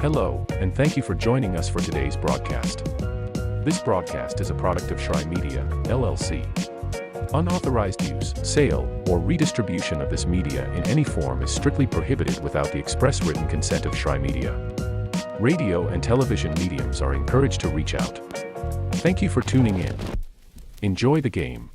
Hello, and thank you for joining us for today's broadcast. This broadcast is a product of Shrine Media, LLC. Unauthorized use, sale, or redistribution of this media in any form is strictly prohibited without the express written consent of Shrine Media. Radio and television mediums are encouraged to reach out. Thank you for tuning in. Enjoy the game.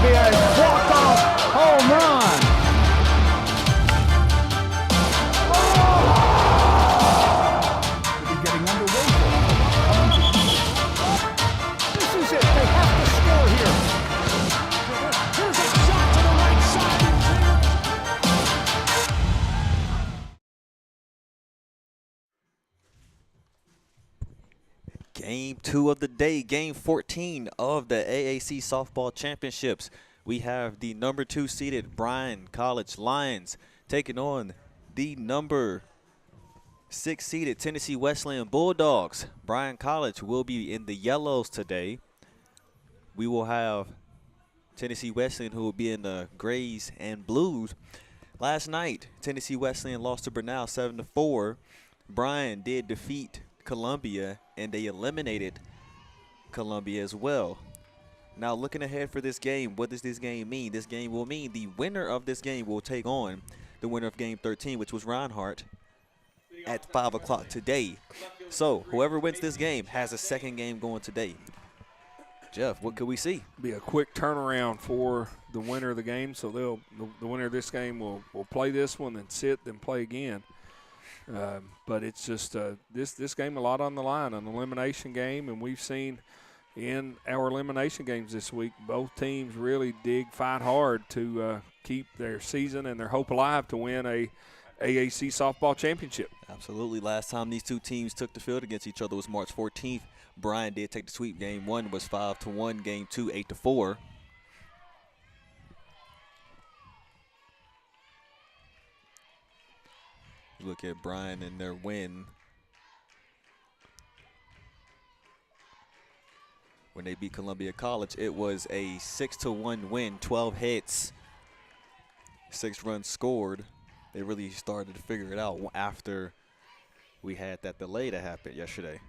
Walk-off home run. We're getting underway. This is it. They have to score here. Here's a shot to the right side. Game 2 of the day, game 14 of the AAC Softball Championships. We have the number 2 seeded Bryan College Lions taking on the number 6 seeded Tennessee Wesleyan Bulldogs. Bryan College will be in the yellows today. We will have Tennessee Wesleyan, who will be in the grays and blues. Last night, Tennessee Wesleyan lost to Bernal 7-4. Bryan did defeat Columbia, and they eliminated Columbia as well. Now, looking ahead for this game, what does this game mean? This game will mean the winner of this game will take on the winner of Game 13, which was Reinhardt, at 5 o'clock today. So, whoever wins this game has a second game going today. Jeff, what could we see? Be a quick turnaround for the winner of the game. So the winner of this game will play this one, then sit, then play again. But it's just this game a lot on the line, an elimination game, and we've seen in our elimination games this week, both teams really fight hard to keep their season and their hope alive to win a AAC softball championship. Absolutely. Last time these two teams took the field against each other was March 14th. Bryan did take the sweep. Game 1 was 5-1. Game 2, 8-4. Look at Bryan and their win when they beat Columbia College. It was a 6-1 win, 12 hits, 6 runs scored. They really started to figure it out after we had that delay that happened yesterday.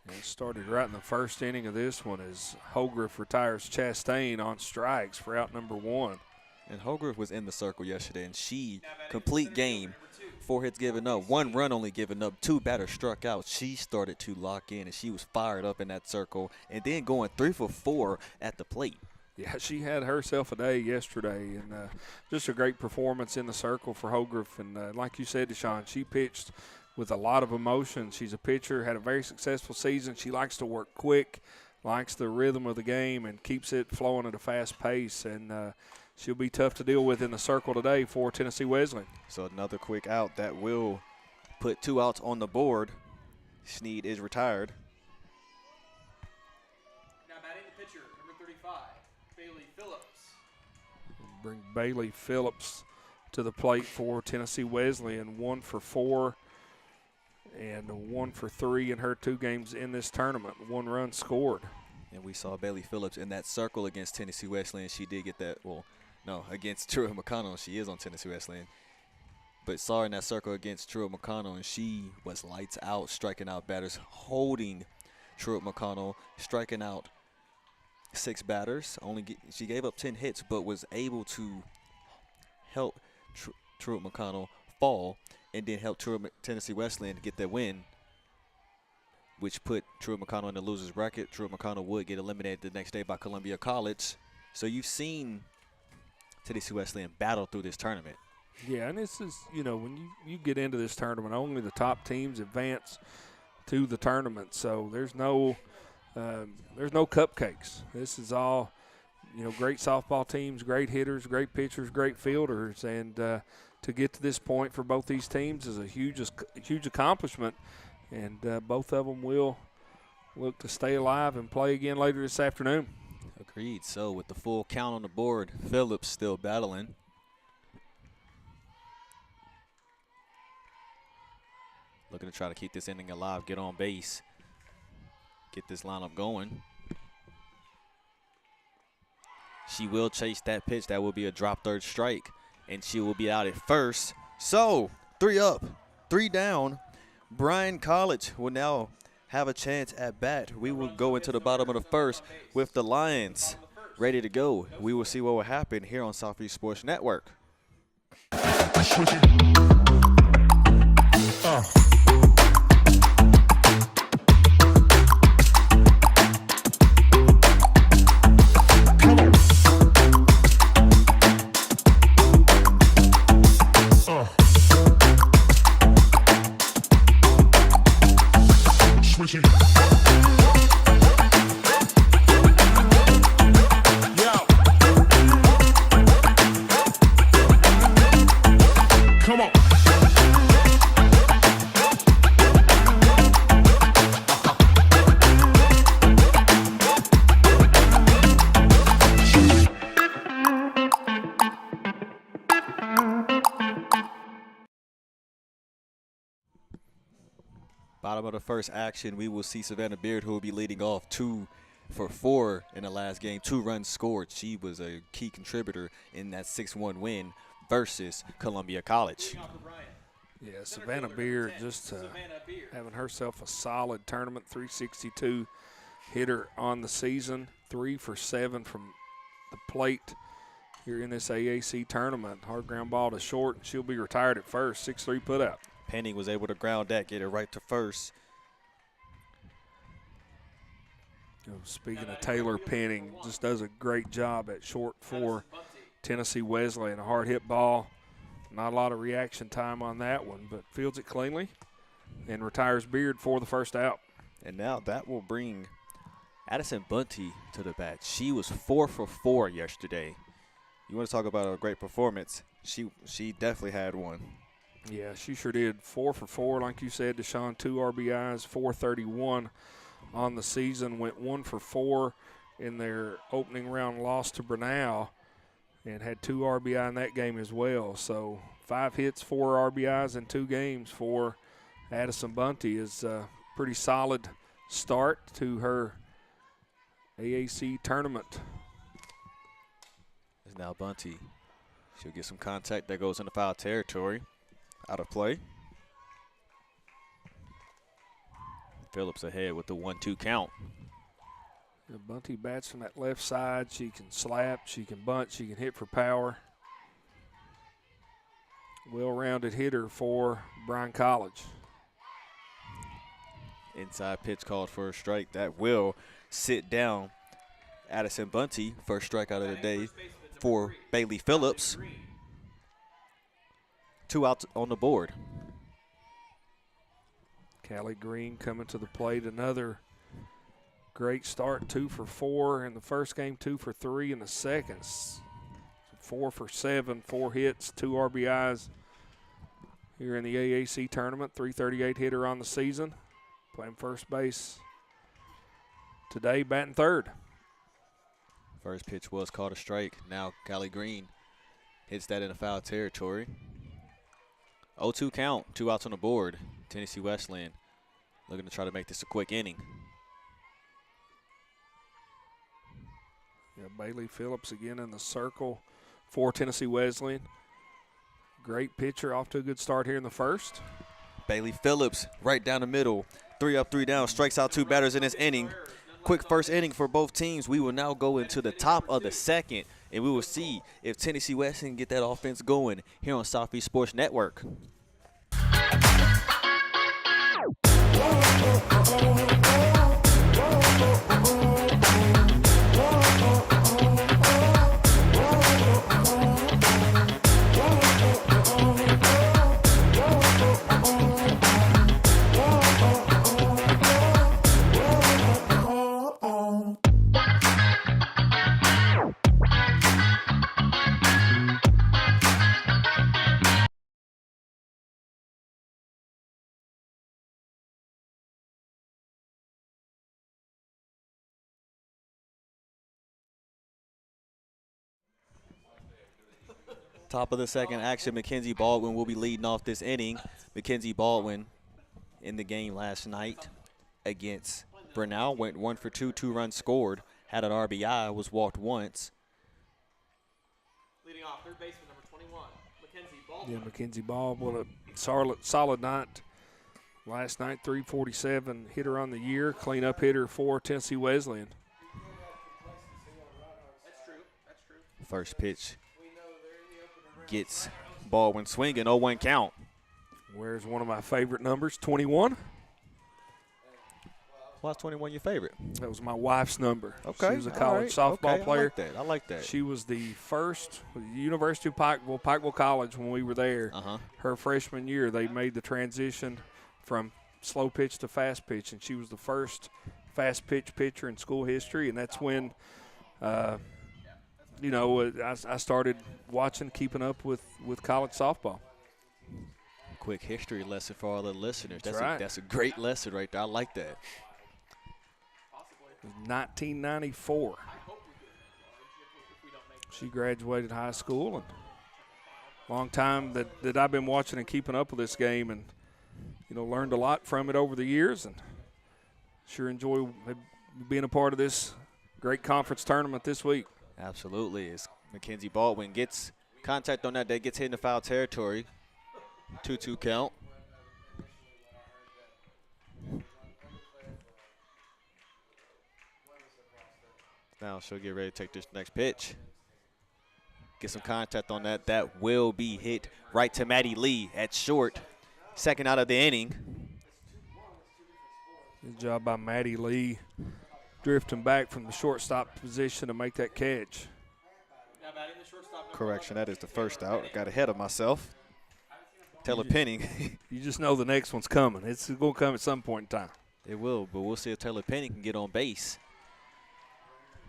And it started right in the first inning of this one as Holgriff retires Chastain on strikes for out number 1. And Holgriff was in the circle yesterday, and she, complete game, 4 hits given up, 1 run only given up, 2 batters struck out. She started to lock in, and she was fired up in that circle, and then going 3 for 4 at the plate. Yeah, she had herself a day yesterday, and just a great performance in the circle for Holgriff. And like you said, Deshaun, she pitched with a lot of emotion. She's a pitcher, had a very successful season. She likes to work quick, likes the rhythm of the game, and keeps it flowing at a fast pace. And she'll be tough to deal with in the circle today for Tennessee Wesleyan. So another quick out that will put 2 outs on the board. Sneed is retired. Now batting the pitcher, number 35, Bailey Phillips. Bring Bailey Phillips to the plate for Tennessee Wesleyan, 1 for 4 and 1 for 3 in her 2 games in this tournament. 1 run scored. And we saw Bailey Phillips in that circle against Tennessee Wesleyan. She did get that, against Trua McConnell. She is on Tennessee Wesleyan. But saw her in that circle against Trua McConnell, and she was lights out, striking out batters, holding Trua McConnell, striking out 6 batters. She gave up 10 hits, but was able to help Trua McConnell fall and then help Tennessee Wesleyan get that win, which put Trua McConnell in the loser's bracket. Trua McConnell would get eliminated the next day by Columbia College. So you've seen Tennessee Wesleyan battle through this tournament. Yeah, and this is, when you get into this tournament, only the top teams advance to the tournament. So there's no cupcakes. This is all, great softball teams, great hitters, great pitchers, great fielders, and to get to this point for both these teams is a huge accomplishment. And both of them will look to stay alive and play again later this afternoon. Agreed. So with the full count on the board, Phillips still battling. Looking to try to keep this inning alive, get on base, get this lineup going. She will chase that pitch. That will be a drop third strike, and she will be out at first. So 3 up, 3 down. Bryan College will now have a chance at bat. We will go into the bottom of the first with the Lions ready to go. We will see what will happen here on Southeast Sports Network. Come on. Bottom of the first action, we will see Savannah Beard, who will be leading off 2 for 4 in the last game. 2 runs scored. She was a key contributor in that 6-1 win versus Columbia College. Yeah, Savannah Beard just having herself a solid tournament, 362 hitter on the season, 3 for 7 from the plate here in this AAC tournament. Hard ground ball to short, and she'll be retired at first, 6-3 putout. Penning was able to ground that, get it right to first. Speaking of Taylor Penning, just does a great job at short for Tennessee Wesleyan. A hard hit ball. Not a lot of reaction time on that one, but fields it cleanly and retires Beard for the first out. And now that will bring Addison Bunty to the bat. She was 4 for 4 yesterday. You want to talk about a great performance? She definitely had one. Yeah, she sure did. 4 for 4, like you said, Deshaun, 2 RBIs, 431 on the season. Went 1 for 4 in their opening round loss to Brunel, and had 2 RBI in that game as well. So 5 hits, 4 RBIs in 2 games for Addison Bunty is a pretty solid start to her AAC tournament. It's now Bunty. She'll get some contact that goes into foul territory. Out of play. Phillips ahead with the 1-2 count. Yeah, Bunty bats from that left side. She can slap, she can bunt, she can hit for power. Well-rounded hitter for Bryan College. Inside pitch called for a strike. That will sit down Addison Bunty. First strikeout of the day for Bailey Phillips. 2 outs on the board. Callie Green coming to the plate. Another great start, 2 for 4 in the first game, 2 for 3 in the second. 4 for 7, 4 hits, 2 RBIs here in the AAC tournament. 338 hitter on the season. Playing first base today, batting third. First pitch was called a strike. Now Callie Green hits that in the foul territory. 0-2 count, 2 outs on the board. Tennessee Wesleyan looking to try to make this a quick inning. Yeah, Bailey Phillips again in the circle for Tennessee Wesleyan. Great pitcher, off to a good start here in the first. Bailey Phillips right down the middle. 3 up, 3 down, strikes out 2 batters in this inning. Quick first inning for both teams. We will now go into the top of the second, and we will see if Tennessee Wesleyan can get that offense going here on Southeast Sports Network. Top of the second action, Mackenzie Baldwin will be leading off this inning. Mackenzie Baldwin in the game last night against Brunel went 1 for 2, 2 runs scored, had an RBI, was walked once. Leading off, third baseman number 21, Mackenzie Baldwin. Yeah, Mackenzie Ball, what a solid night. Last night, 347 hitter on the year, cleanup hitter for Tennessee Wesleyan. That's true. First pitch gets Baldwin swinging, 0-1 count. Where's one of my favorite numbers, 21? Why is 21 your favorite? That was my wife's number. Okay. She was a college softball player. I like that. She was the first, University of Pikeville College when we were there. Her freshman year, they made the transition from slow pitch to fast pitch, and she was the first fast pitch pitcher in school history, and that's when, I started watching, keeping up with college softball. Quick history lesson for all the listeners. That's right. That's a great lesson right there. I like that. 1994. She graduated high school, and long time that I've been watching and keeping up with this game, and learned a lot from it over the years, and sure enjoy being a part of this great conference tournament this week. Absolutely. As Mackenzie Baldwin gets contact on that gets hit in the foul territory. 2-2 count. Now she'll get ready to take this next pitch. Get some contact on that. That will be hit right to Maddie Lee at short. Second out of the inning. Good job by Maddie Lee, drifting back from the shortstop position to make that catch. Correction, that is the first out. I got ahead of myself. Taylor Penning. You just know the next one's coming. It's going to come at some point in time. It will, but we'll see if Taylor Penning can get on base.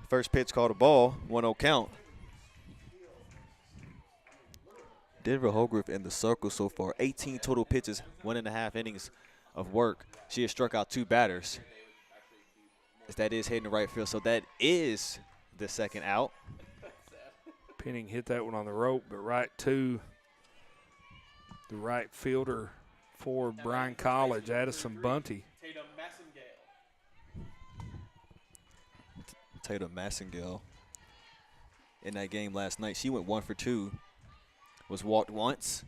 First pitch called a ball, 1-0 count. Denver Holgriff in the circle so far. 18 total pitches, 1.5 innings of work. She has struck out 2 batters. As that is hitting the right field, so that is the second out. Penning hit that one on the rope, but right to the right fielder for Bryan College, Addison Bunty. Tatum Massengale in that game last night. She went 1 for 2. Was walked once.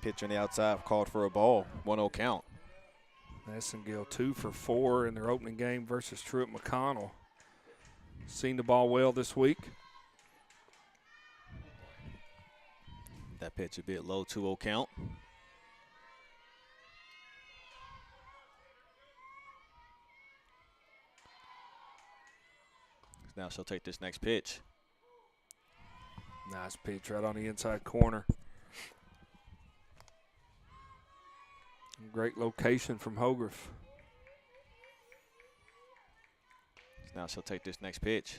Pitch on the outside called for a ball. 1-0 count. Massengale 2 for 4 in their opening game versus Truett McConnell. Seen the ball well this week. That pitch a bit low, 2-0 count. Now she'll take this next pitch. Nice pitch right on the inside corner. Great location from Holgriff. Now she'll take this next pitch.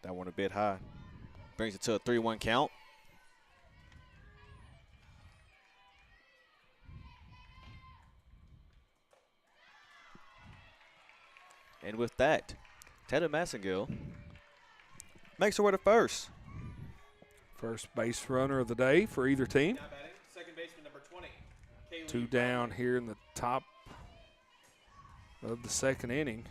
That one a bit high. Brings it to a 3-1 count. And with that, Taylor Massengale makes her way to first. First base runner of the day for either team. Second baseman number 20. Kaylee 2 down here in the top of the second inning.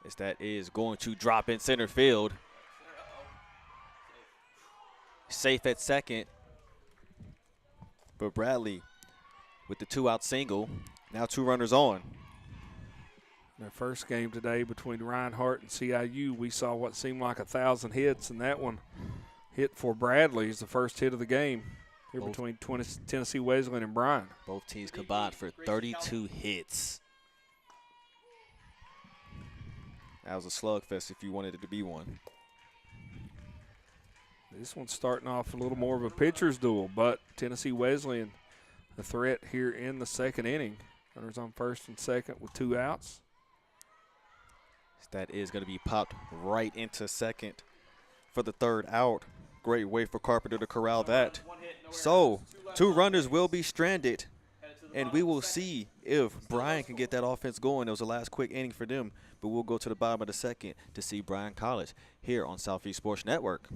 As that is going to drop in center field. Safe at second. But Bradley with the 2-out single. Now 2 runners on. Their first game today between Reinhardt and CIU, we saw what seemed like 1,000 hits, and that one hit for Bradley is the first hit of the game here between Tennessee Wesleyan and Bryan. Both teams combined for 32 hits. That was a slugfest if you wanted it to be one. This one's starting off a little more of a pitcher's duel, but Tennessee Wesleyan a threat here in the second inning. Runners on first and second with 2 outs. That is going to be popped right into second for the 3rd out. Great way for Carpenter to corral that. So 2 runners will be stranded, and we will see if Bryan can get that offense going. It was the last quick inning for them, but we'll go to the bottom of the second to see Bryan College here on Southeast Sports Network.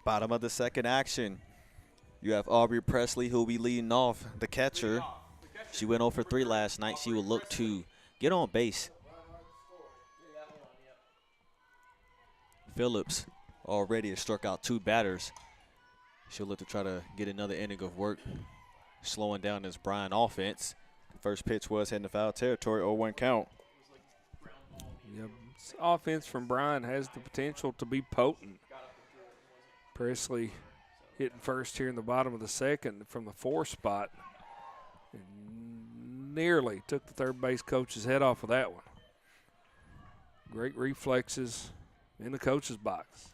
Bottom of the second action. You have Aubrey Presley, who will be leading off, the catcher. She went 0 for 3 last night. She will look to get on base. Phillips already has struck out 2 batters. She'll look to try to get another inning of work, slowing down this Bryan offense. First pitch was heading to foul territory, 0-1 count. Yep. This offense from Bryan has the potential to be potent. Presley hitting first here in the bottom of the second from the 4 spot. And nearly took the third base coach's head off of that one. Great reflexes in the coach's box.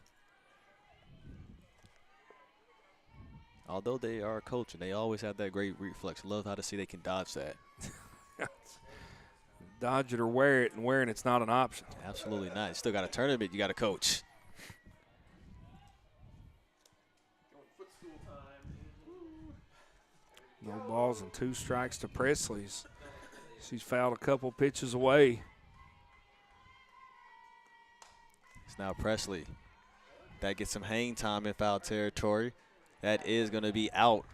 Although they are coaching, they always have that great reflex. Love how to see they can dodge that. Dodge it or wear it, and wearing it's not an option. Absolutely not. You still got a tournament, you got to coach. No balls and 2 strikes to Presley's. She's fouled a couple pitches away. It's now Presley. That gets some hang time in foul territory. That is going to be out.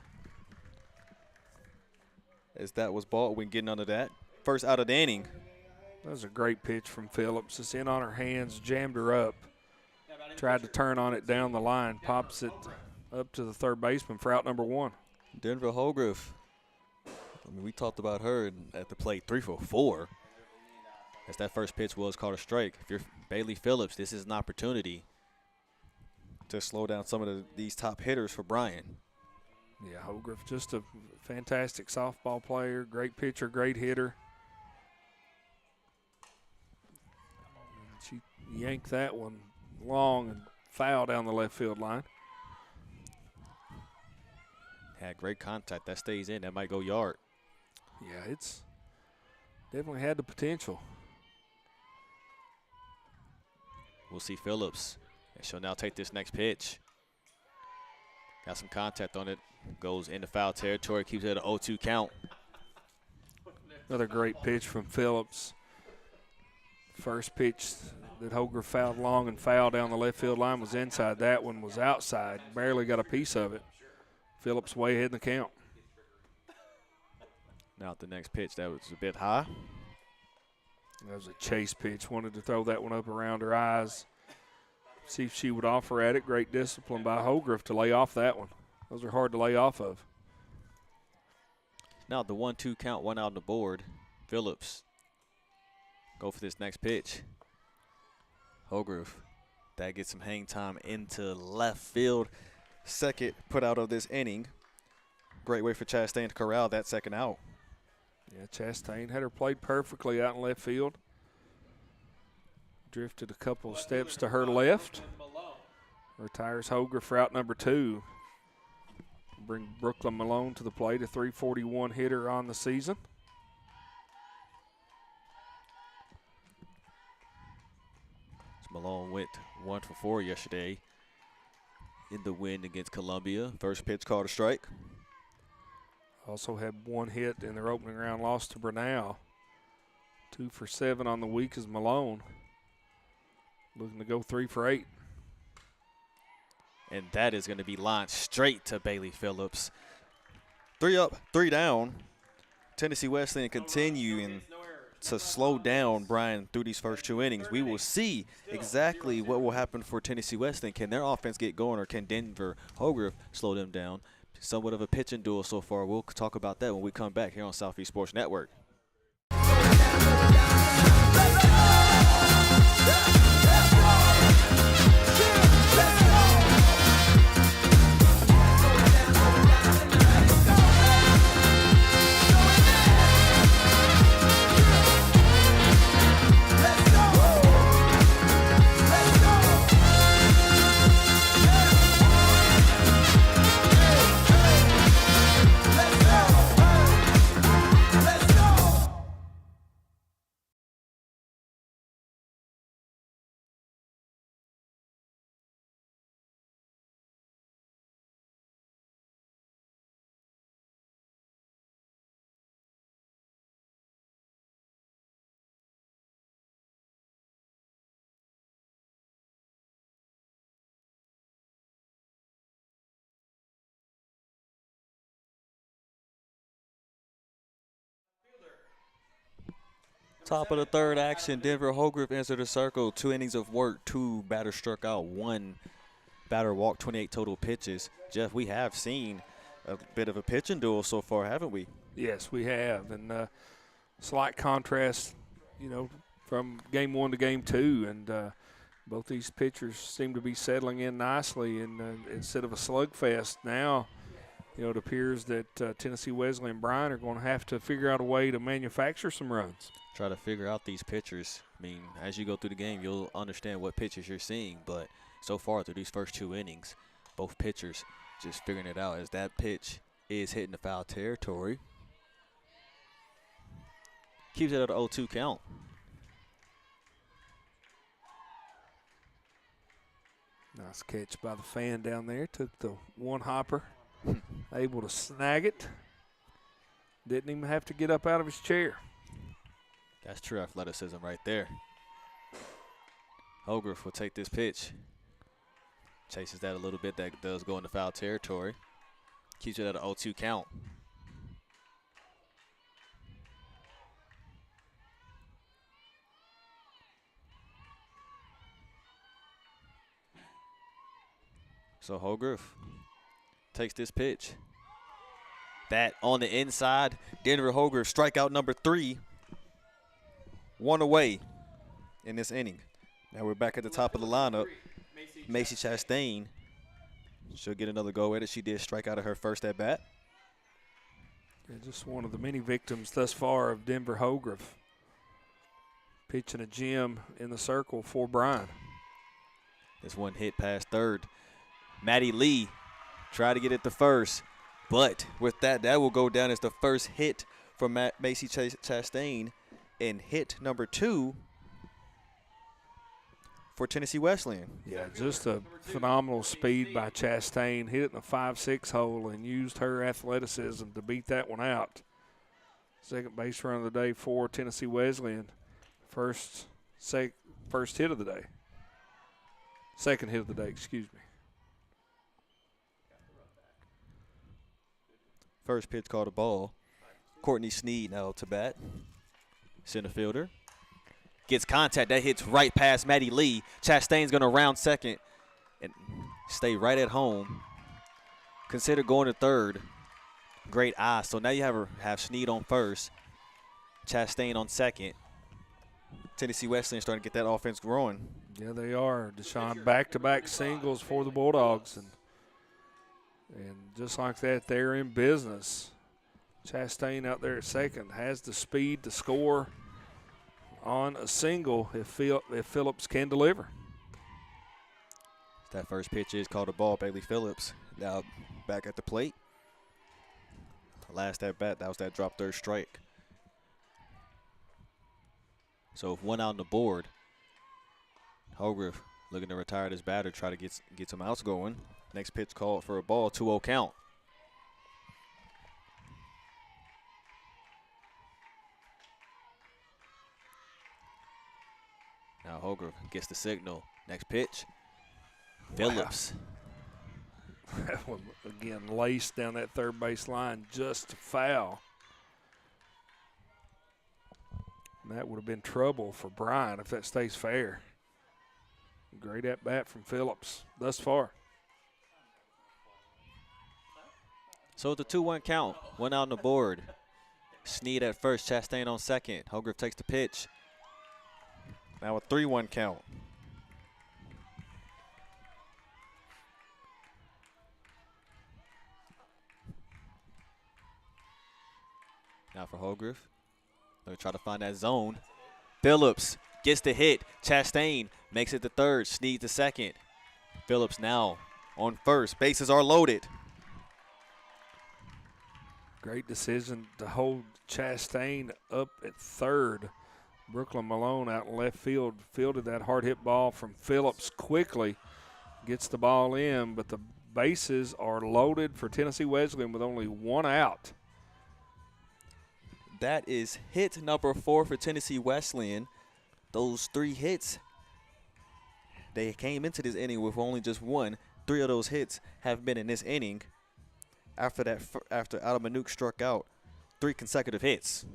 As that was Baldwin getting under that. First out of the inning. That was a great pitch from Phillips. It's in on her hands, jammed her up. Tried to turn on it down the line, pops it up to the third baseman for out number 1. Denver Holgrove. I mean, we talked about her at the plate, 3 for 4. As that first pitch was called a strike. If you're Bailey Phillips, this is an opportunity to slow down some of these top hitters for Bryan. Yeah, Holgrove, just a fantastic softball player, great pitcher, great hitter. She yanked that one long and foul down the left field line. Had great contact. That stays in. That might go yard. Yeah, it's definitely had the potential. We'll see Phillips. And she'll now take this next pitch. Got some contact on it. Goes into foul territory. Keeps it at an 0-2 count. Another great pitch from Phillips. First pitch that Holgrove fouled long and foul down the left field line was inside. That one was outside. Barely got a piece of it. Phillips way ahead in the count. Now at the next pitch, that was a bit high. That was a chase pitch. Wanted to throw that one up around her eyes. See if she would offer at it. Great discipline by Holgrove to lay off that one. Those are hard to lay off of. Now the 1-2 count, 1 out on the board. Phillips go for this next pitch. Holgrove, that gets some hang time into left field. Second put out of this inning. Great way for Chastain to corral that second out. Yeah, Chastain had her played perfectly out in left field. Drifted a couple of steps to her left. Retires Holgrove for out number 2. Bring Brooklyn Malone to the plate, a .341 hitter on the season. Malone went 1 for 4 yesterday in the win against Columbia. First pitch called a strike. Also had 1 hit in their opening round loss to Brunel. 2 for 7 on the week is Malone. Looking to go 3 for 8. And that is going to be lined straight to Bailey Phillips. 3 up, 3 down. Tennessee Wesleyan continuing to slow down Bryan through these first 2 innings. We will see exactly what will happen for Tennessee Wesleyan. Can their offense get going, or can Denver Holgrove slow them down? Somewhat of a pitching duel so far. We'll talk about that when we come back here on Southeast Sports Network. Top of the third action, Denver Holgriff entered the circle. 2 innings of work, 2 batters struck out, 1 batter walked, 28 total pitches. Jeff, we have seen a bit of a pitching duel so far, haven't we? Yes, we have. And slight contrast, from game 1 to game 2. And both these pitchers seem to be settling in nicely. And instead of a slugfest now, it appears that Tennessee Wesleyan and Bryan are going to have to figure out a way to manufacture some runs. Try to figure out these pitchers. I mean, as you go through the game, you'll understand what pitches you're seeing. But so far through these first 2 innings, both pitchers just figuring it out as that pitch is hitting the foul territory. Keeps it at an 0-2 count. Nice catch by the fan down there. Took the one hopper, able to snag it. Didn't even have to get up out of his chair. That's true athleticism right there. Holgriff will take this pitch. Chases that a little bit. That does go into foul territory. Keeps it at an 0-2 count. So Holgriff takes this pitch. That on the inside. Denver Holgriff, strikeout number 3. 1 away in this inning. Now we're back at the top of the lineup. Macy Chastain. She'll get another go at it. She did strike out of her first at bat. Yeah, just one of the many victims thus far of Denver Holgriff. Pitching a gem in the circle for Bryan. This one hit past third. Maddie Lee tried to get it to first, but with that will go down as the first hit for Macy Chastain, and hit number 2 for Tennessee Wesleyan. Yeah, just a phenomenal speed by Chastain. Hit it in the 5-6 hole and used her athleticism to beat that one out. Second base run of the day for Tennessee Wesleyan. First hit of the day. Second hit of the day, excuse me. First pitch called a ball. Courtney Sneed now to bat. Center fielder. Gets contact. That hits right past Maddie Lee. Chastain's going to round second and stay right at home. Consider going to third. Great eye. So now you have Sneed on first. Chastain on second. Tennessee Wesleyan starting to get that offense growing. Yeah, they are. Deshaun back-to-back singles for the Bulldogs. And just like that, they're in business. Chastain out there at second has the speed to score on a single if Phillips can deliver. That first pitch is called a ball. Bailey Phillips now back at the plate. Last at bat, that was that drop third strike. So if 1 out on the board, Holgriff looking to retire this batter, try to get some outs going. Next pitch called for a ball, 2-0 count. Now Holgriff gets the signal. Next pitch, Phillips. That one, again, laced down that third base line just foul. And that would have been trouble for Bryan if that stays fair. Great at-bat from Phillips thus far. So the 2-1 count, 1 out on the board. Sneed at first, Chastain on second. Holgriff takes the pitch. Now a 3-1 count. Now for Holgriff. They'll try to find that zone. Phillips gets the hit. Chastain makes it to third. Sneed to second. Phillips now on first. Bases are loaded. Great decision to hold Chastain up at third. Brooklyn Malone out in left field fielded that hard hit ball from Phillips quickly. Gets the ball in, but the bases are loaded for Tennessee Wesleyan with only 1 out. That is hit number 4 for Tennessee Wesleyan. Those 3 hits, they came into this inning with only just 1. 3 of those hits have been in this inning. After Adam Manuk struck out, 3 consecutive hits.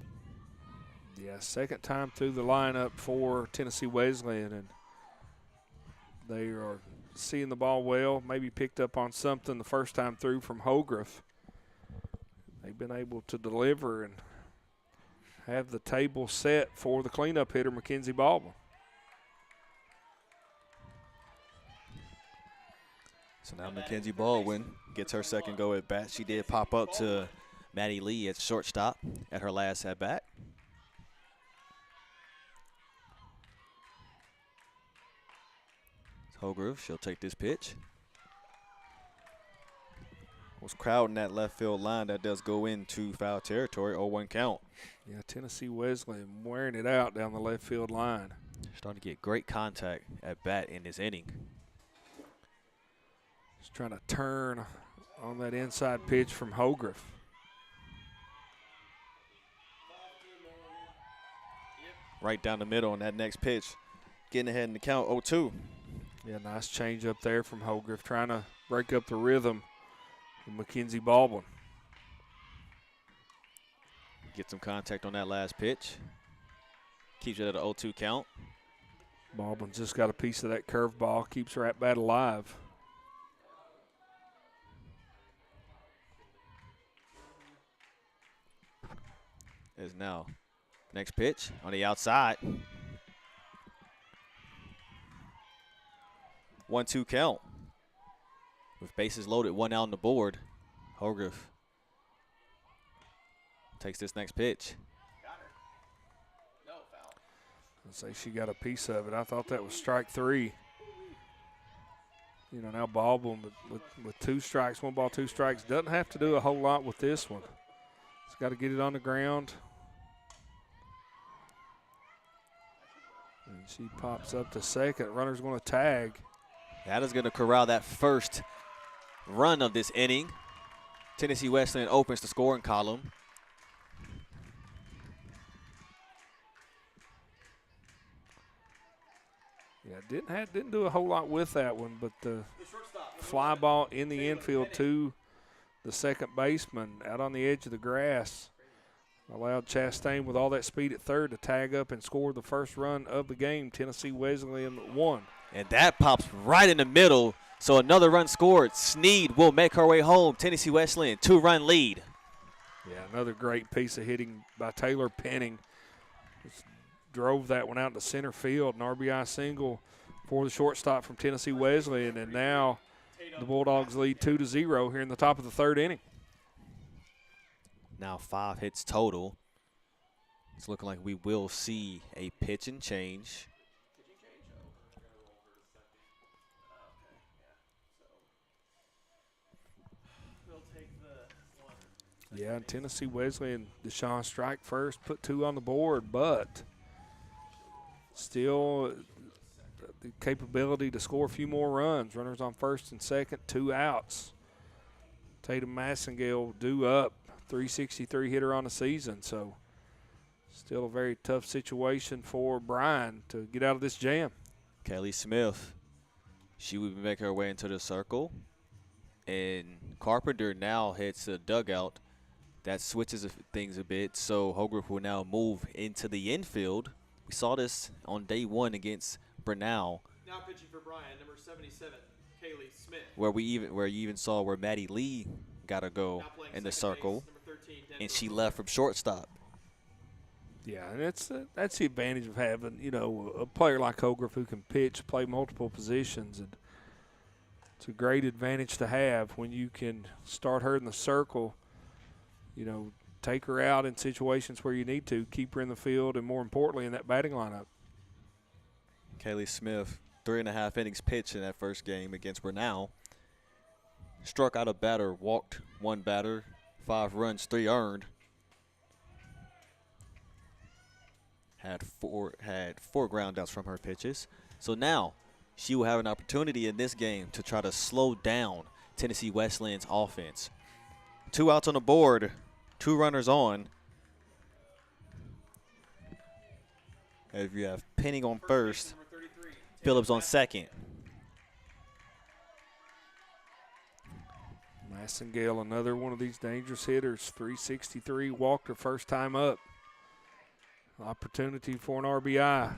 Yeah, second time through the lineup for Tennessee Wesleyan, and they are seeing the ball well. Maybe picked up on something the first time through from Holgriff. They've been able to deliver and have the table set for the cleanup hitter, Mackenzie Baldwin. So now Mackenzie Baldwin gets her second go at bat. She did pop up to Maddie Lee at shortstop at her last at bat. Holgrove, she'll take this pitch. Was crowding that left field line. That does go into foul territory, 0-1 count. Yeah, Tennessee Wesleyan wearing it out down the left field line. Starting to get great contact at bat in this inning. Just trying to turn on that inside pitch from Holgriff. Right down the middle on that next pitch. Getting ahead in the count, 0-2. Yeah, nice change up there from Holgriff, trying to break up the rhythm of Mackenzie Baldwin. Get some contact on that last pitch. Keeps it at an 0-2 count. Baldwin's just got a piece of that curveball, keeps her at bat alive. Is now next pitch on the outside. 1-2 count. With bases loaded, 1 out on the board. Holgriff takes this next pitch. I'd say she got a piece of it. I thought that was strike 3. You know, now Baldwin with 2 strikes, 1 ball, 2 strikes, doesn't have to do a whole lot with this one. He's got to get it on the ground. And she pops up to second. Runner's going to tag. That is going to corral that first run of this inning. Tennessee Wesleyan opens the scoring column. Yeah, didn't do a whole lot with that one, but the fly ball in the infield to the second baseman out on the edge of the grass allowed Chastain with all that speed at third to tag up and score the first run of the game. Tennessee Wesleyan won. And that pops right in the middle. So another run scored. Sneed will make her way home. Tennessee Wesleyan, 2-run lead. Yeah, another great piece of hitting by Taylor Penning. Just drove that one out to center field. An RBI single for the shortstop from Tennessee Wesleyan. And now the Bulldogs lead 2-0 here in the top of the third inning. Now 5 hits total. It's looking like we will see a pitch and change. Yeah, and Tennessee Wesleyan, Deshaun strike first, put 2 on the board, but still the capability to score a few more runs. Runners on first and second, 2 outs. Tatum Massengale due up, 363 hitter on the season, so still a very tough situation for Bryan to get out of this jam. Kelly Smith, she would make her way into the circle. And Carpenter now hits the dugout. That switches things a bit, so Holgriff will now move into the infield. We saw this on day 1 against Brunel. Now pitching for Bryan, number 77, Kaylee Smith. Where you even saw where Maddie Lee got to go in the circle, Base, 13, and she left from shortstop. Yeah, and that's the advantage of having, you know, a player like Holgriff who can pitch, play multiple positions, and it's a great advantage to have when you can start her in the circle. You know, take her out in situations where you need to, keep her in the field, and more importantly, in that batting lineup. Kaylee Smith, 3.5 innings pitched in that first game against Brunel. Struck out a batter, walked 1 batter, 5 runs, 3 earned. Had four ground outs from her pitches. So now she will have an opportunity in this game to try to slow down Tennessee Wesleyan's offense. 2 outs on the board, 2 runners on. If you have Penning on first, Phillips on second. Massengale, another one of these dangerous hitters, 363, walked her first time up. Opportunity for an RBI.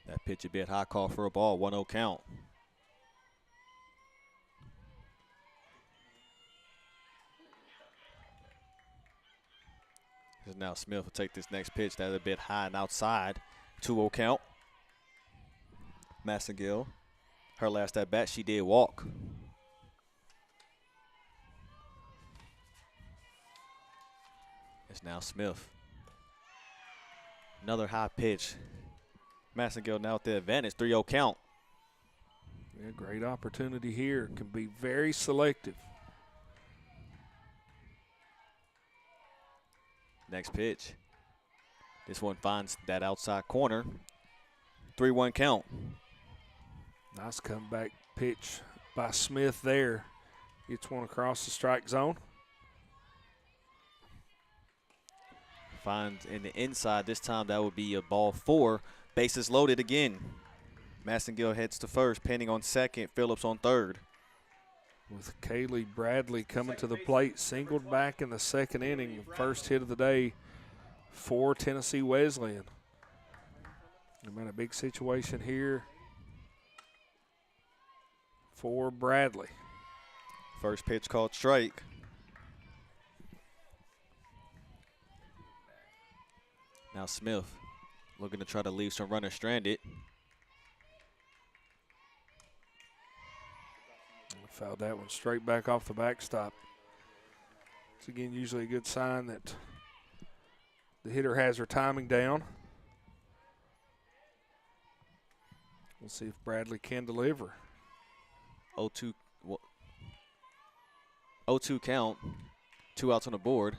That pitch a bit high, call for a ball, 1-0 count. Now Smith will take this next pitch. That's a bit high and outside. 2-0 count. Massengill, her last at bat, she did walk. It's now Smith. Another high pitch. Massengill now with the advantage, 3-0 count. Yeah, great opportunity here. Can be very selective. Next pitch. This one finds that outside corner. 3-1 count. Nice comeback pitch by Smith there. Gets one across the strike zone. Finds in the inside. This time that would be a ball 4. Bases loaded again. Massengill heads to first, Penning on second, Phillips on third. With Kaylee Bradley coming to the plate, singled back in the second inning, first hit of the day for Tennessee Wesleyan. I'm in a big situation here for Bradley. First pitch called strike. Now Smith looking to try to leave some runners stranded. Fouled that one straight back off the backstop. It's again usually a good sign that the hitter has her timing down. We'll see if Bradley can deliver. 0-2 count. 2 outs on the board.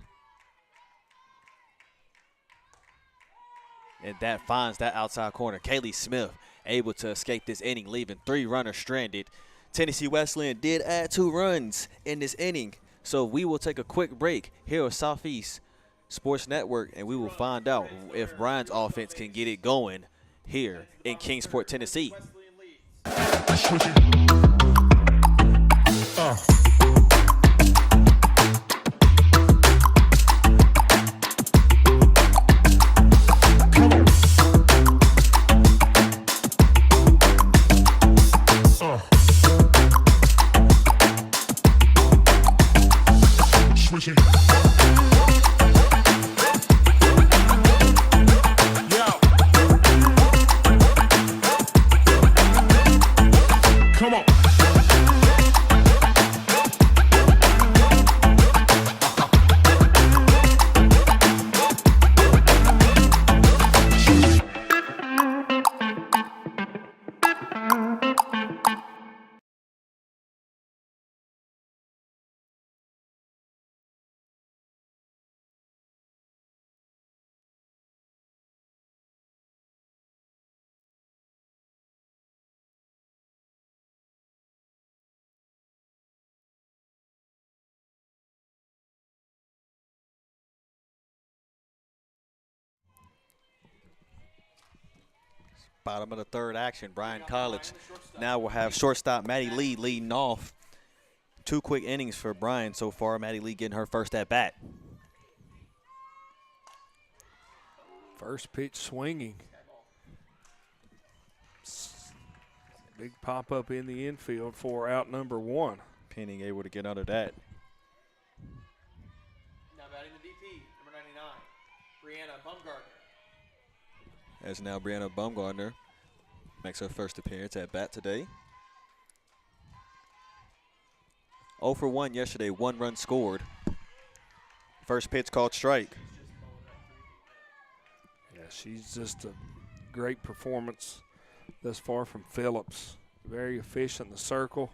And that finds that outside corner. Kaylee Smith able to escape this inning, leaving 3 runners stranded. Tennessee Wesleyan did add 2 runs in this inning. So we will take a quick break here at Southeast Sports Network, and we will find out if Bryan's offense can get it going here in Kingsport, Tennessee. Bottom of the third action, Bryan College. Now we'll have shortstop Maddie Lee leading off. 2 quick innings for Bryan so far. Maddie Lee getting her first at bat. First pitch swinging. Big pop up in the infield for out number 1. Penning able to get under that. Now batting the DP, number 99, Brianna Bumgardner. As now Brianna Bumgardner makes her first appearance at bat today. 0 for 1 yesterday, 1 run scored. First pitch called strike. Yeah, she's just a great performance thus far from Phillips. Very efficient in the circle.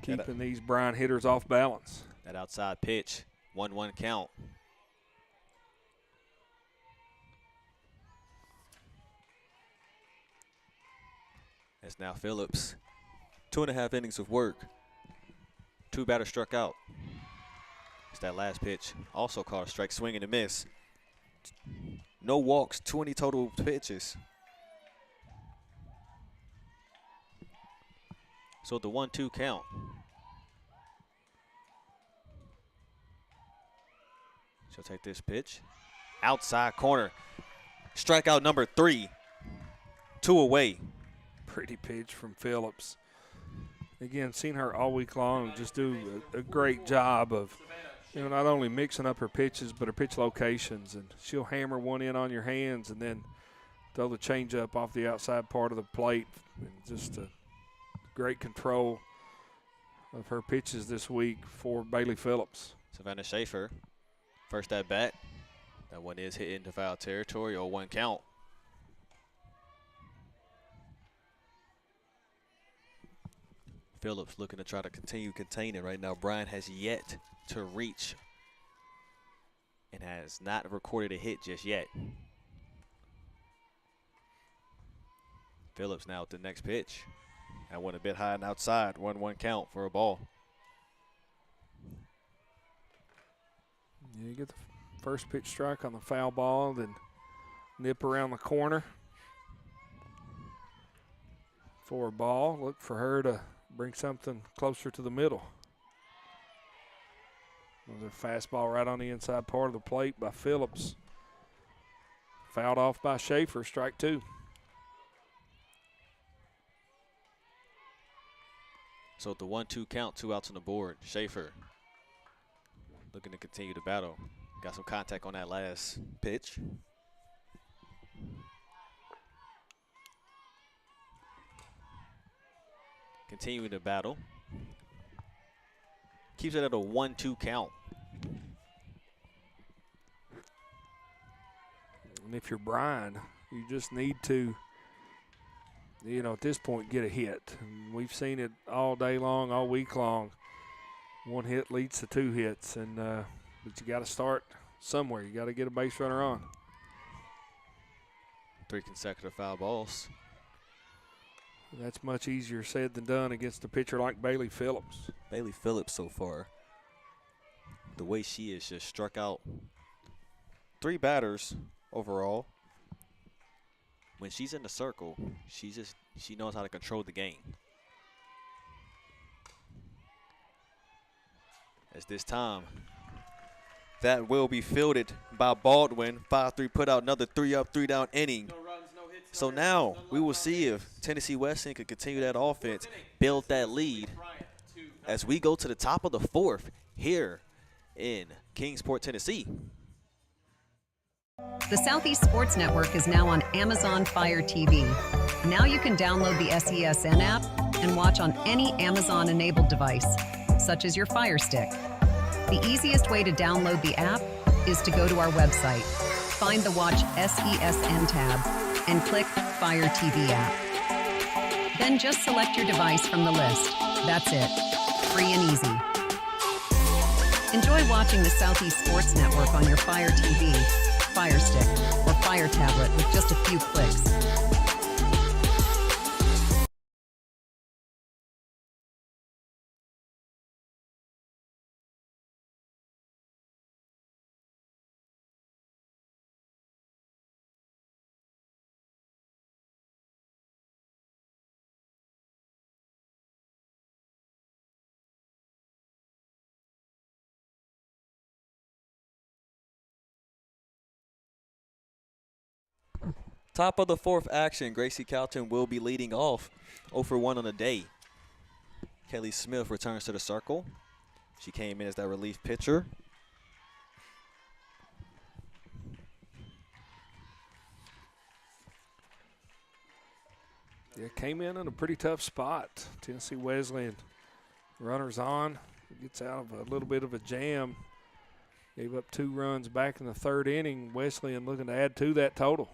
Keeping these Bryan hitters off balance. That outside pitch, 1-1 count. It's now Phillips. 2.5 innings of work. 2 batters struck out. It's that last pitch. Also called a strike, swing and a miss. No walks, 20 total pitches. So the 1-2 count. She'll take this pitch. Outside corner. Strikeout number 3. 2 away. Pretty pitch from Phillips. Again, seen her all week long just do a great job of, not only mixing up her pitches, but her pitch locations. And she'll hammer one in on your hands and then throw the changeup off the outside part of the plate. And just a great control of her pitches this week for Bailey Phillips. Savannah Schaefer, first at bat. That one is hit into foul territory, 0-1 count. Phillips looking to try to continue containing right now. Bryan has yet to reach and has not recorded a hit just yet. Phillips now with the next pitch. That one a bit high and outside. 1-1 count for a ball. Yeah, you get the first pitch strike on the foul ball, then nip around the corner for a ball. Look for her to bring something closer to the middle. There's a fastball right on the inside part of the plate by Phillips. Fouled off by Schaefer, strike 2. So at the 1-2 count, 2 outs on the board. Schaefer looking to continue the battle. Got some contact on that last pitch. Continuing the battle. Keeps it at a 1-2 count. And if you're Bryan, you just need to, at this point, get a hit. And we've seen it all day long, all week long. 1 hit leads to 2 hits, and but you got to start somewhere. You got to get a base runner on. 3 consecutive foul balls. That's much easier said than done against a pitcher like Bailey Phillips. Bailey Phillips so far, the way she is, just struck out 3 batters overall. When she's in the circle, she knows how to control the game. As this time, that will be fielded by Baldwin. 5-3 put out another 3 up, 3 down inning. No runs, no hits, So now we will see if Tennessee Wesleyan can continue that offense, build that lead as we go to the top of the 4th here in Kingsport, Tennessee. The Southeast Sports Network is now on Amazon Fire TV. Now you can download the SESN app and watch on any Amazon-enabled device, such as your Fire Stick. The easiest way to download the app is to go to our website, find the Watch SESN tab, and click Fire TV app. Then just select your device from the list. That's it. Free and easy. Enjoy watching the Southeast Sports Network on your Fire TV, Fire Stick, or Fire tablet with just a few clicks. Top of the 4th action, Gracie Calton will be leading off 0 for 1 on the day. Kelly Smith returns to the circle. She came in as that relief pitcher. Yeah, came in a pretty tough spot. Tennessee Wesleyan runners on, gets out of a little bit of a jam. Gave up 2 runs back in the 3rd inning. Wesleyan looking to add to that total.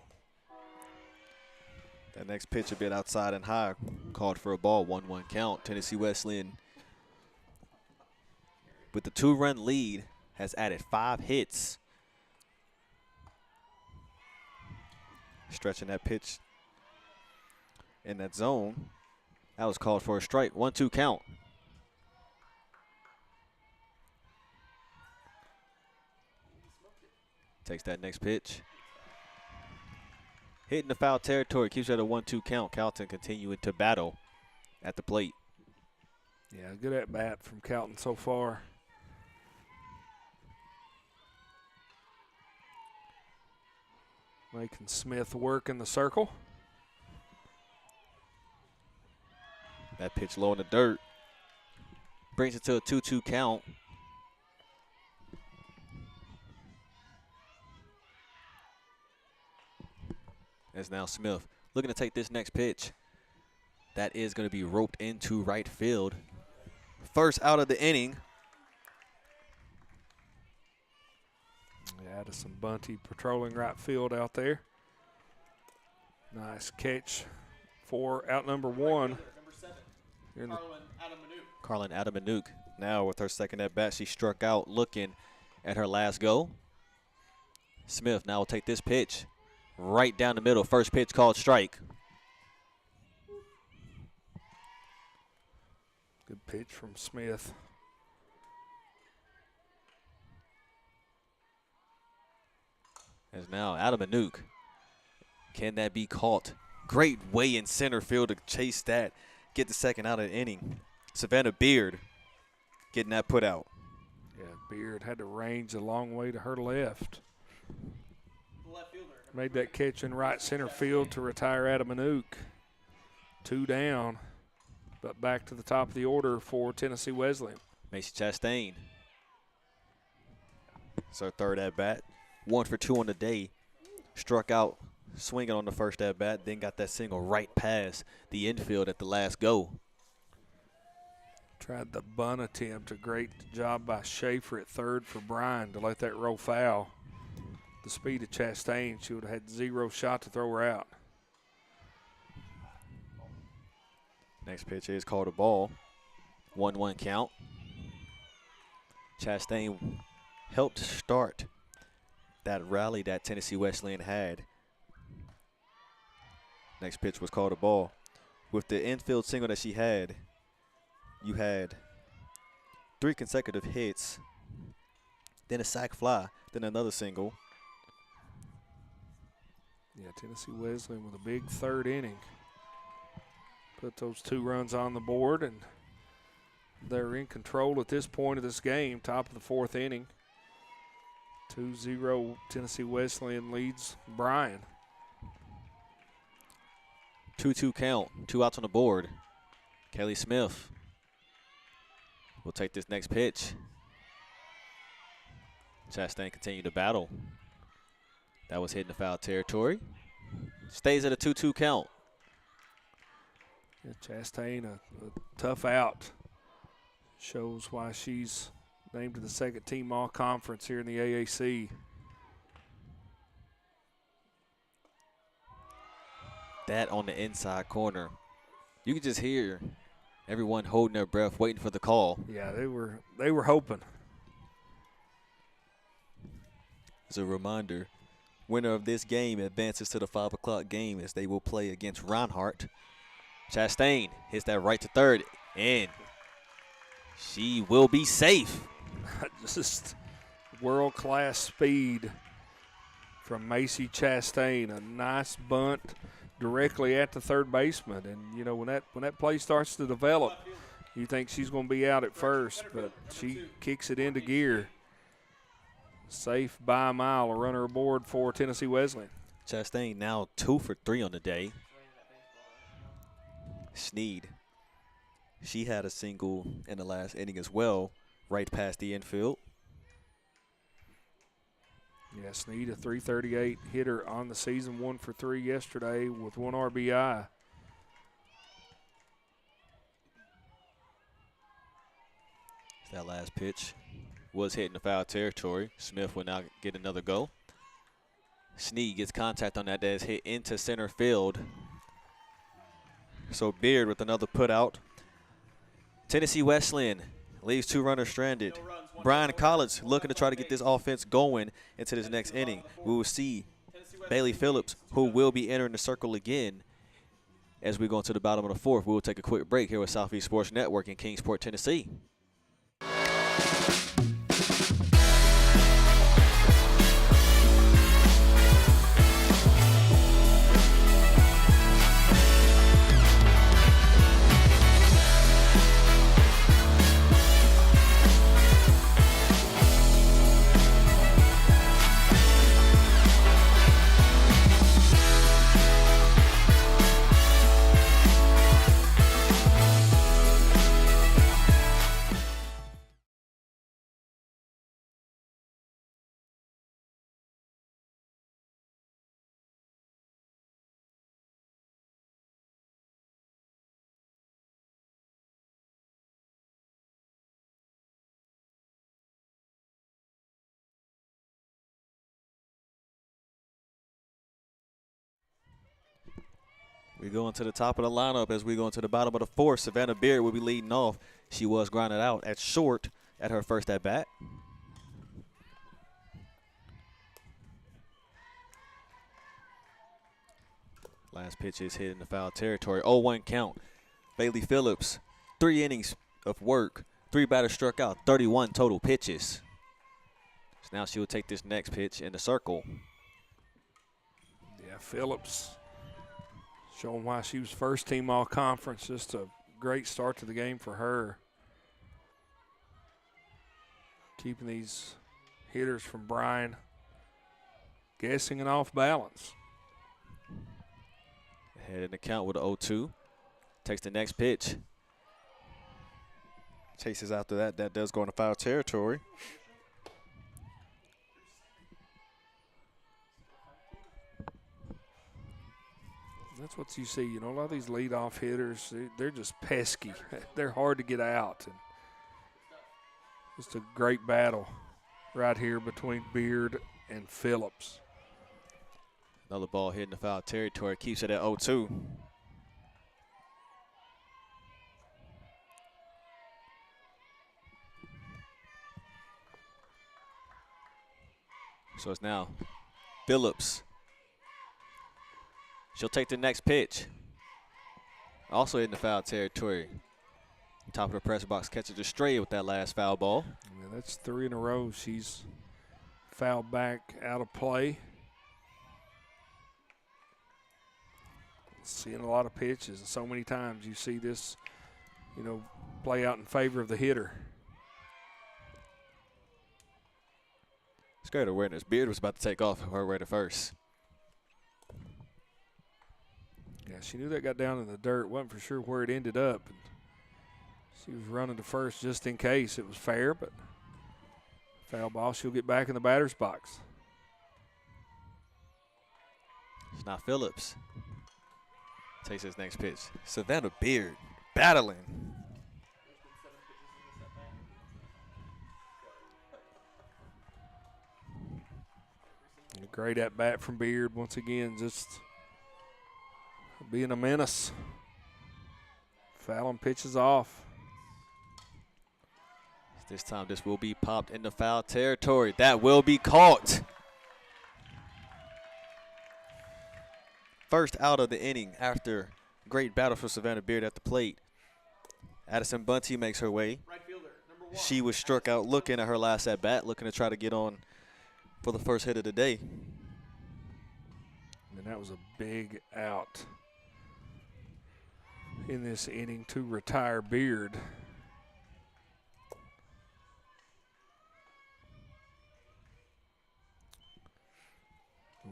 That next pitch a bit outside and high, called for a ball, 1-1 count. Tennessee Wesleyan, with the 2-run lead, has added 5 hits. Stretching that pitch in that zone. That was called for a strike, 1-2 count. Takes that next pitch. Hitting the foul territory, keeps it at a 1-2 count. Calton continuing to battle at the plate. Yeah, good at bat from Calton so far. Making Smith work in the circle. That pitch low in the dirt. Brings it to a 2-2 count. As now Smith looking to take this next pitch. That is going to be roped into right field. First out of the inning. Addison Bunty patrolling right field out there. Nice catch for out number 1. Number 7, Carlin Adamanuk. Now with her second at bat, she struck out looking at her last go. Smith now will take this pitch right down the middle. First pitch called strike. Good pitch from Smith. As now Adamanuk. Can that be caught? Great way in center field to chase that. Get the second out of the inning. Savannah Beard getting that put out. Yeah, Beard had to range a long way to her left. the left fielder. Made that catch in right center field to retire Adamanuk. 2 down, but back to the top of the order for Tennessee Wesleyan. Macy Chastain. It's her third at bat. 1 for 2 on the day. Struck out swinging on the first at bat, then got that single right past the infield at the last go. Tried the bunt attempt. A great job by Schaefer at third for Bryan to let that roll foul. The speed of Chastain, she would have had 0 shot to throw her out. Next pitch is called a ball. 1-1 count. Chastain helped start that rally that Tennessee Wesleyan had. Next pitch was called a ball. With the infield single that she had, you had 3 consecutive hits, then a sac fly, then another single. Yeah, Tennessee Wesleyan with a big third inning. Put those 2 runs on the board, and they're in control at this point of this game, top of the 4th inning. 2-0 Tennessee Wesleyan leads Bryan. 2-2 count, 2 outs on the board. Kelly Smith will take this next pitch. Chastain continued to battle. That was hitting the foul territory. Stays at a 2-2 count. Yeah, Chastain, a tough out. Shows why she's named to the second team all-conference here in the AAC. That on the inside corner. You can just hear everyone holding their breath, waiting for the call. Yeah, they were hoping. As a reminder, winner of this game advances to the 5 o'clock game as they will play against Reinhardt. Chastain hits that right to third, and she will be safe. Just world-class speed from Macy Chastain. A nice bunt directly at the third baseman. And, you know, when that play starts to develop, you think she's going to be out at first, but she kicks it into gear. Safe by a mile, a runner aboard for Tennessee Wesleyan. Chastain now 2 for 3 on the day. Sneed, she had a single in the last inning as well, right past the infield. Yeah, Sneed, a .338 hitter on the season, 1 for 3 yesterday with 1 RBI. That last pitch was hitting the foul territory. Smith will now get another go. Sneed gets contact on that is hit into center field. So Beard with another put out. Tennessee Wesleyan leaves 2 runners stranded. Bryan College looking to try to get this offense going into this next inning. We will see Bailey Phillips, who will be entering the circle again as we go into the bottom of the 4th. We will take a quick break here with Southeast Sports Network in Kingsport, Tennessee. We go into the top of the lineup as we go into the bottom of the fourth. Savannah Beard will be leading off. She was grounded out at short at her first at bat. Last pitch is hit in the foul territory. 0-1 count. Bailey Phillips, 3 innings of work. 3 batters struck out, 31 total pitches. So now she will take this next pitch in the circle. Yeah, Phillips showing why she was first team all conference. Just a great start to the game for her. Keeping these hitters from Bryan guessing and off balance. Ahead in the count with the 0-2. Takes the next pitch. Chases after that. That does go into foul territory. That's what you see. You know, a lot of these leadoff hitters, they're just pesky. They're hard to get out. And just a great battle right here between Beard and Phillips. Another ball hitting the foul territory. Keeps it at 0-2. So it's now Phillips. She'll take the next pitch. Also in the foul territory. Top of the press box, catches a stray with that last foul ball. Yeah, that's 3 in a row. She's fouled back out of play. Seeing a lot of pitches, and so many times you see this, you know, play out in favor of the hitter. It's great awareness. Beard was about to take off her way to first. Yeah, she knew that got down in the dirt. Wasn't for sure where it ended up. And she was running to first just in case it was fair, but foul ball. She'll get back in the batter's box. It's not Phillips. Takes his next pitch. Savannah Beard battling. And a great at bat from Beard once again, just being a menace. Fouling pitches off. This time this will be popped in the foul territory. That will be caught. First out of the inning after great battle for Savannah Beard at the plate. Addison Bunty makes her way. Right fielder, number 1. She was struck out looking at her last at bat, looking to try to get on for the first hit of the day. And that was a big out in this inning to retire Beard.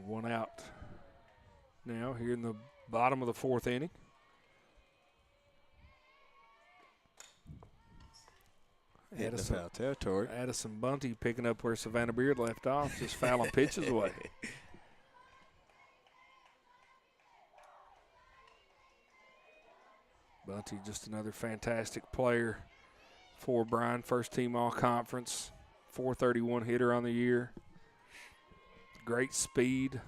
One out now here in the bottom of the 4th inning. In the foul territory. Addison Bunty picking up where Savannah Beard left off, just fouling pitches away. Bunty, just another fantastic player for Bryan. First team all conference, 431 hitter on the year. Great speed.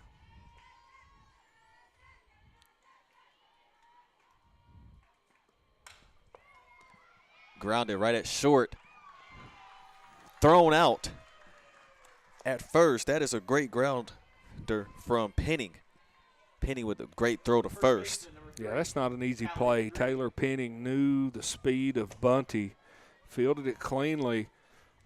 Grounded right at short. Thrown out at first. That is a great grounder from Penning. Penning with a great throw to first. Yeah, that's not an easy play. Taylor Penning knew the speed of Bunty, fielded it cleanly,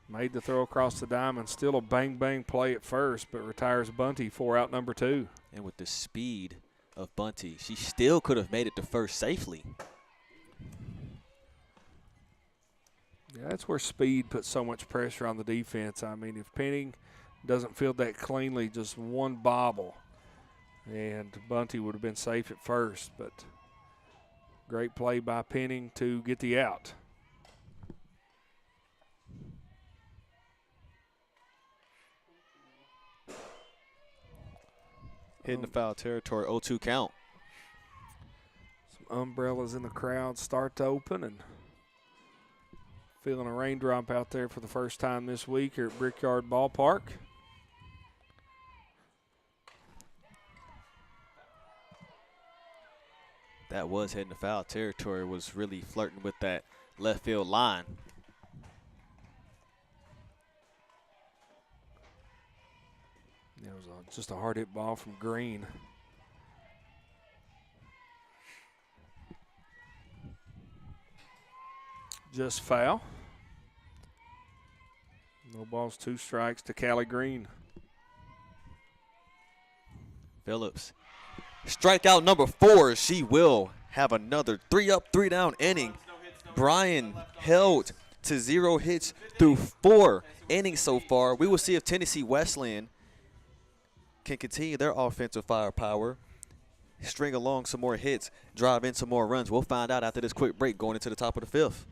made the throw across the diamond. Still a bang-bang play at first, but retires Bunty for out number 2. And with the speed of Bunty, she still could have made it to first safely. Yeah, that's where speed puts so much pressure on the defense. I mean, if Penning doesn't field that cleanly, just one bobble, and Bunty would have been safe at first. But great play by Penning to get the out. Hitting the foul territory, 0-2 count. Some umbrellas in the crowd start to open, and feeling a raindrop out there for the first time this week here at Brickyard Ballpark. That was hitting the foul territory, was really flirting with that left field line. It was just a hard hit ball from Green. Just foul. No balls, 2 strikes to Callie Green. Phillips. Strikeout number 4. She will have another 3 up, 3 down inning. Bryan held to 0 hits through 4 innings so far. We will see if Tennessee Wesleyan can continue their offensive firepower, string along some more hits, drive in some more runs. We'll find out after this quick break going into the top of the 5th.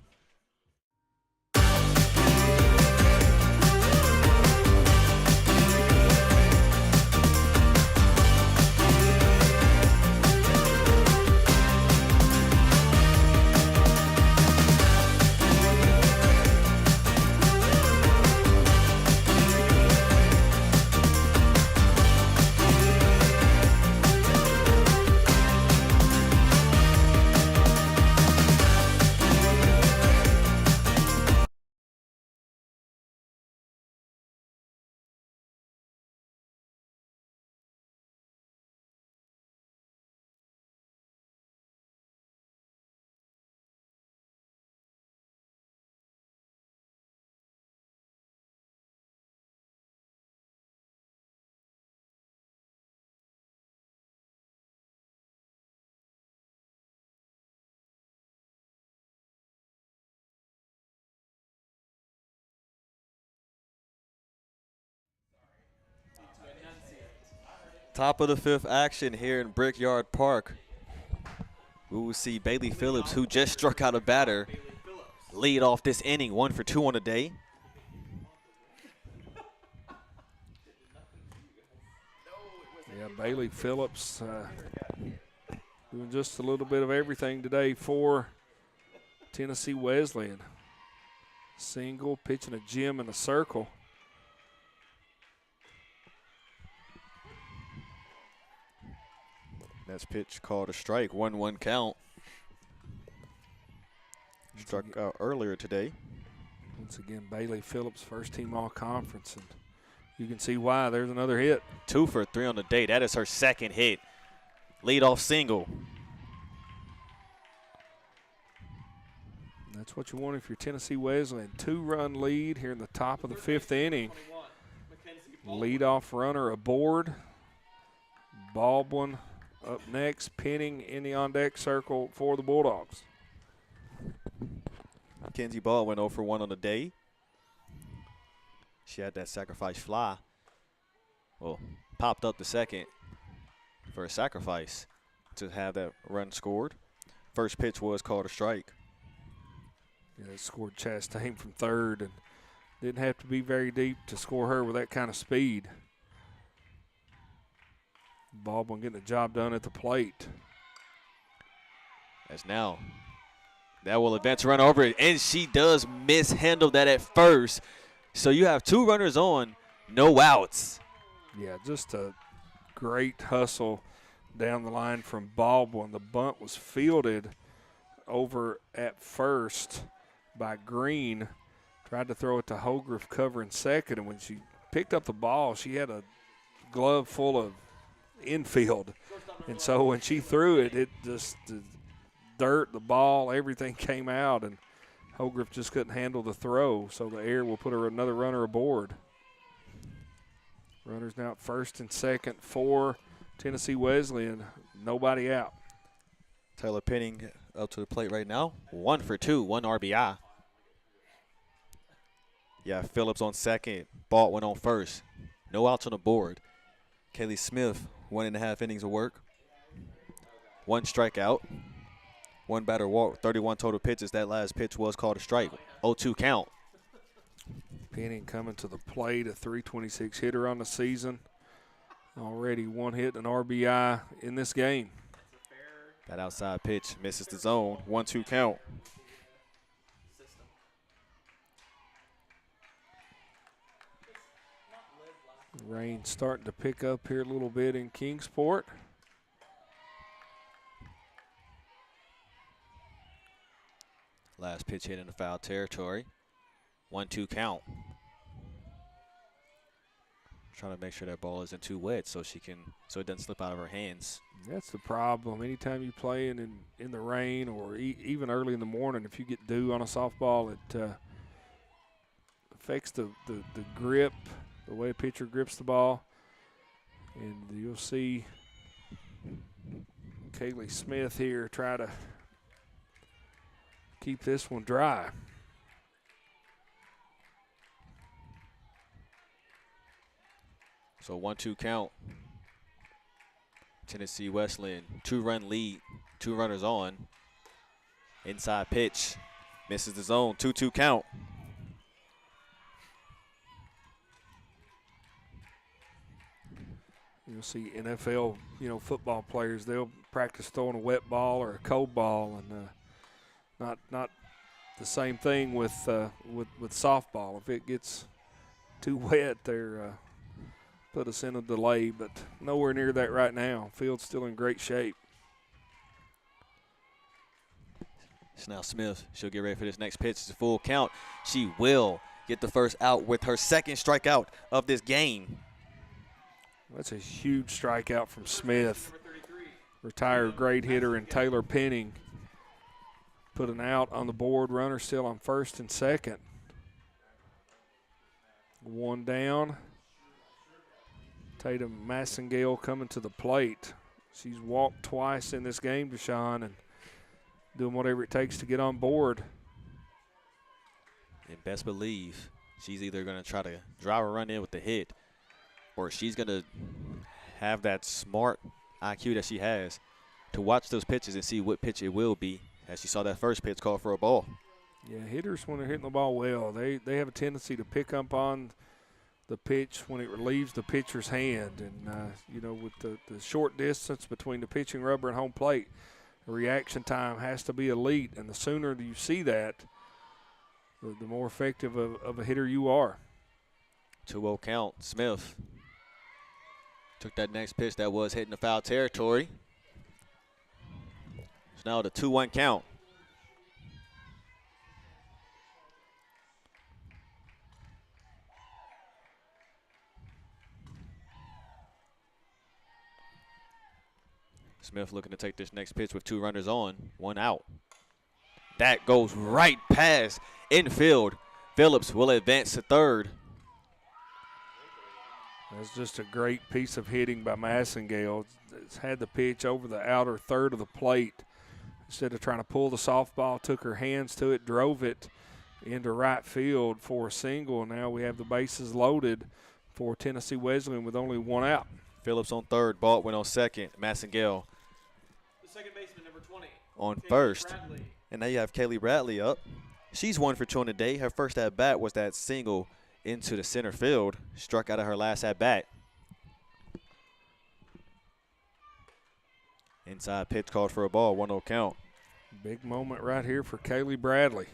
Top of the 5th action here in Brickyard Park. We will see Bailey Phillips, who just struck out a batter, lead off this inning, 1 for 2 on the day. Yeah, Bailey Phillips doing just a little bit of everything today for Tennessee Wesleyan. Single, pitching a gym in a circle. That's pitch called a strike, 1-1 count. Struck out earlier today. Once again, Bailey Phillips, first team all-conference, and you can see why. There's another hit. 2 for 3 on the day. That is her 2nd hit. Leadoff single. That's what you want if you're Tennessee Wesleyan. 2-run lead here in the top of the 5th inning. Leadoff runner aboard. Baldwin up next, pinning in the on-deck circle for the Bulldogs. Kenzie Baldwin 0 for 1 on the day. She had that sacrifice fly. Well, popped up the second for a sacrifice to have that run scored. First pitch was called a strike. Yeah, they scored Chastain from third and didn't have to be very deep to score her with that kind of speed. Baldwin getting the job done at the plate. As now, that will advance run over it, and she does mishandle that at first. So you have 2 runners on, no outs. Yeah, just a great hustle down the line from Baldwin. The bunt was fielded over at first by Green. Tried to throw it to Holgriff covering second, and when she picked up the ball, she had a glove full of infield. And so when she threw it, it just the dirt, the ball, everything came out, and Holgriff just couldn't handle the throw. So the air will put another runner aboard. Runners now at first and second for Tennessee Wesleyan. Nobody out. Taylor Penning up to the plate right now. 1 for 2, 1 RBI. Yeah, Phillips on second. Baldwin on first. No outs on the board. Kaylee Smith, 1.5 innings of work. 1 strikeout. 1 batter walk, 31 total pitches. That last pitch was called a strike. 0-2 count. Penning coming to the plate, a .326 hitter on the season. Already 1 hit and RBI in this game. That outside pitch misses the zone. 1-2 count. Rain starting to pick up here a little bit in Kingsport. Last pitch hit in the foul territory. 1-2 count. Trying to make sure that ball isn't too wet so it doesn't slip out of her hands. That's the problem. Anytime you playing in the rain or even early in the morning, if you get dew on a softball, it affects the grip, the way a pitcher grips the ball. And you'll see Kaylee Smith here try to keep this one dry. So 1-2 count. Tennessee Wesleyan, 2-run lead, 2 runners on. Inside pitch, misses the zone, 2-2 count. You'll see NFL, football players, they'll practice throwing a wet ball or a cold ball, and not the same thing with softball. If it gets too wet, they're put us in a delay, but nowhere near that right now. Field's still in great shape. It's now Smith. She'll get ready for this next pitch. It's a full count. She will get the first out with her second strikeout of this game. That's a huge strikeout from Smith. Retired great hitter and Taylor Penning put an out on the board. Runner still on first and second. 1 down. Tatum Massengale coming to the plate. She's walked twice in this game, Deshaun, and doing whatever it takes to get on board. And best believe she's either going to try to drive a run in with the hit, or she's going to have that smart IQ that she has to watch those pitches and see what pitch it will be, as she saw that first pitch call for a ball. Yeah, hitters, when they're hitting the ball well, they have a tendency to pick up on the pitch when it relieves the pitcher's hand. And, with the short distance between the pitching rubber and home plate, the reaction time has to be elite. And the sooner you see that, the more effective of a hitter you are. 2-0 count. Smith took that next pitch that was hitting the foul territory. It's now the 2-1 count. Smith looking to take this next pitch with 2 runners on, 1 out. That goes right past infield. Phillips will advance to third. That's just a great piece of hitting by Massengale. It's had the pitch over the outer third of the plate. Instead of trying to pull the softball, took her hands to it, drove it into right field for a single. Now we have the bases loaded for Tennessee Wesleyan with only 1 out. Phillips on third, Baldwin on second, Massengale The second baseman, number 20. on Kaylee first. Bradley. And now you have Kaylee Bradley up. She's 1 for 2 today. Her first at bat was that single into the center field. Struck out of her last at bat. Inside pitch called for a ball, 1-0 count. Big moment right here for Kaylee Bradley.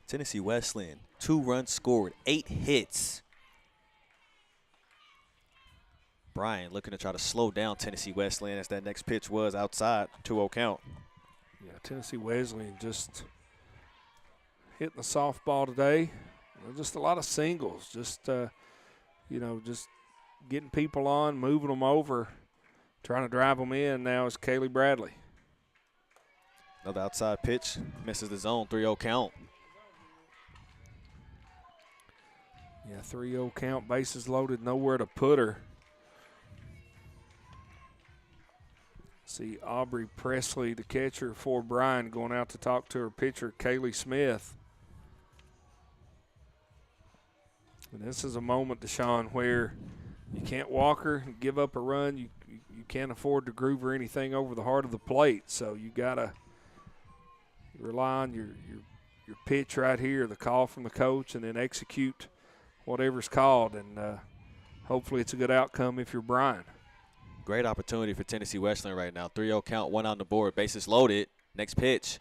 Tennessee Wesleyan, 2 runs scored, 8 hits. Bryan looking to try to slow down Tennessee Wesleyan as that next pitch was outside, 2-0 count. Yeah, Tennessee Wesleyan just hitting the softball today. Just a lot of singles. Just, just getting people on, moving them over, trying to drive them in now is Kaylee Bradley. Another outside pitch, misses the zone, 3-0 count. Yeah, 3-0 count, bases loaded, nowhere to put her. See Aubrey Presley, the catcher for Bryan, going out to talk to her pitcher, Kaylee Smith. And this is a moment, Deshaun, where you can't walk her, give up a run. You can't afford to groove her anything over the heart of the plate. So you got to rely on your pitch right here, the call from the coach, and then execute whatever's called. And hopefully it's a good outcome if you're Bryan. Great opportunity for Tennessee Wesleyan right now. 3-0 count, 1 on the board, bases loaded. Next pitch.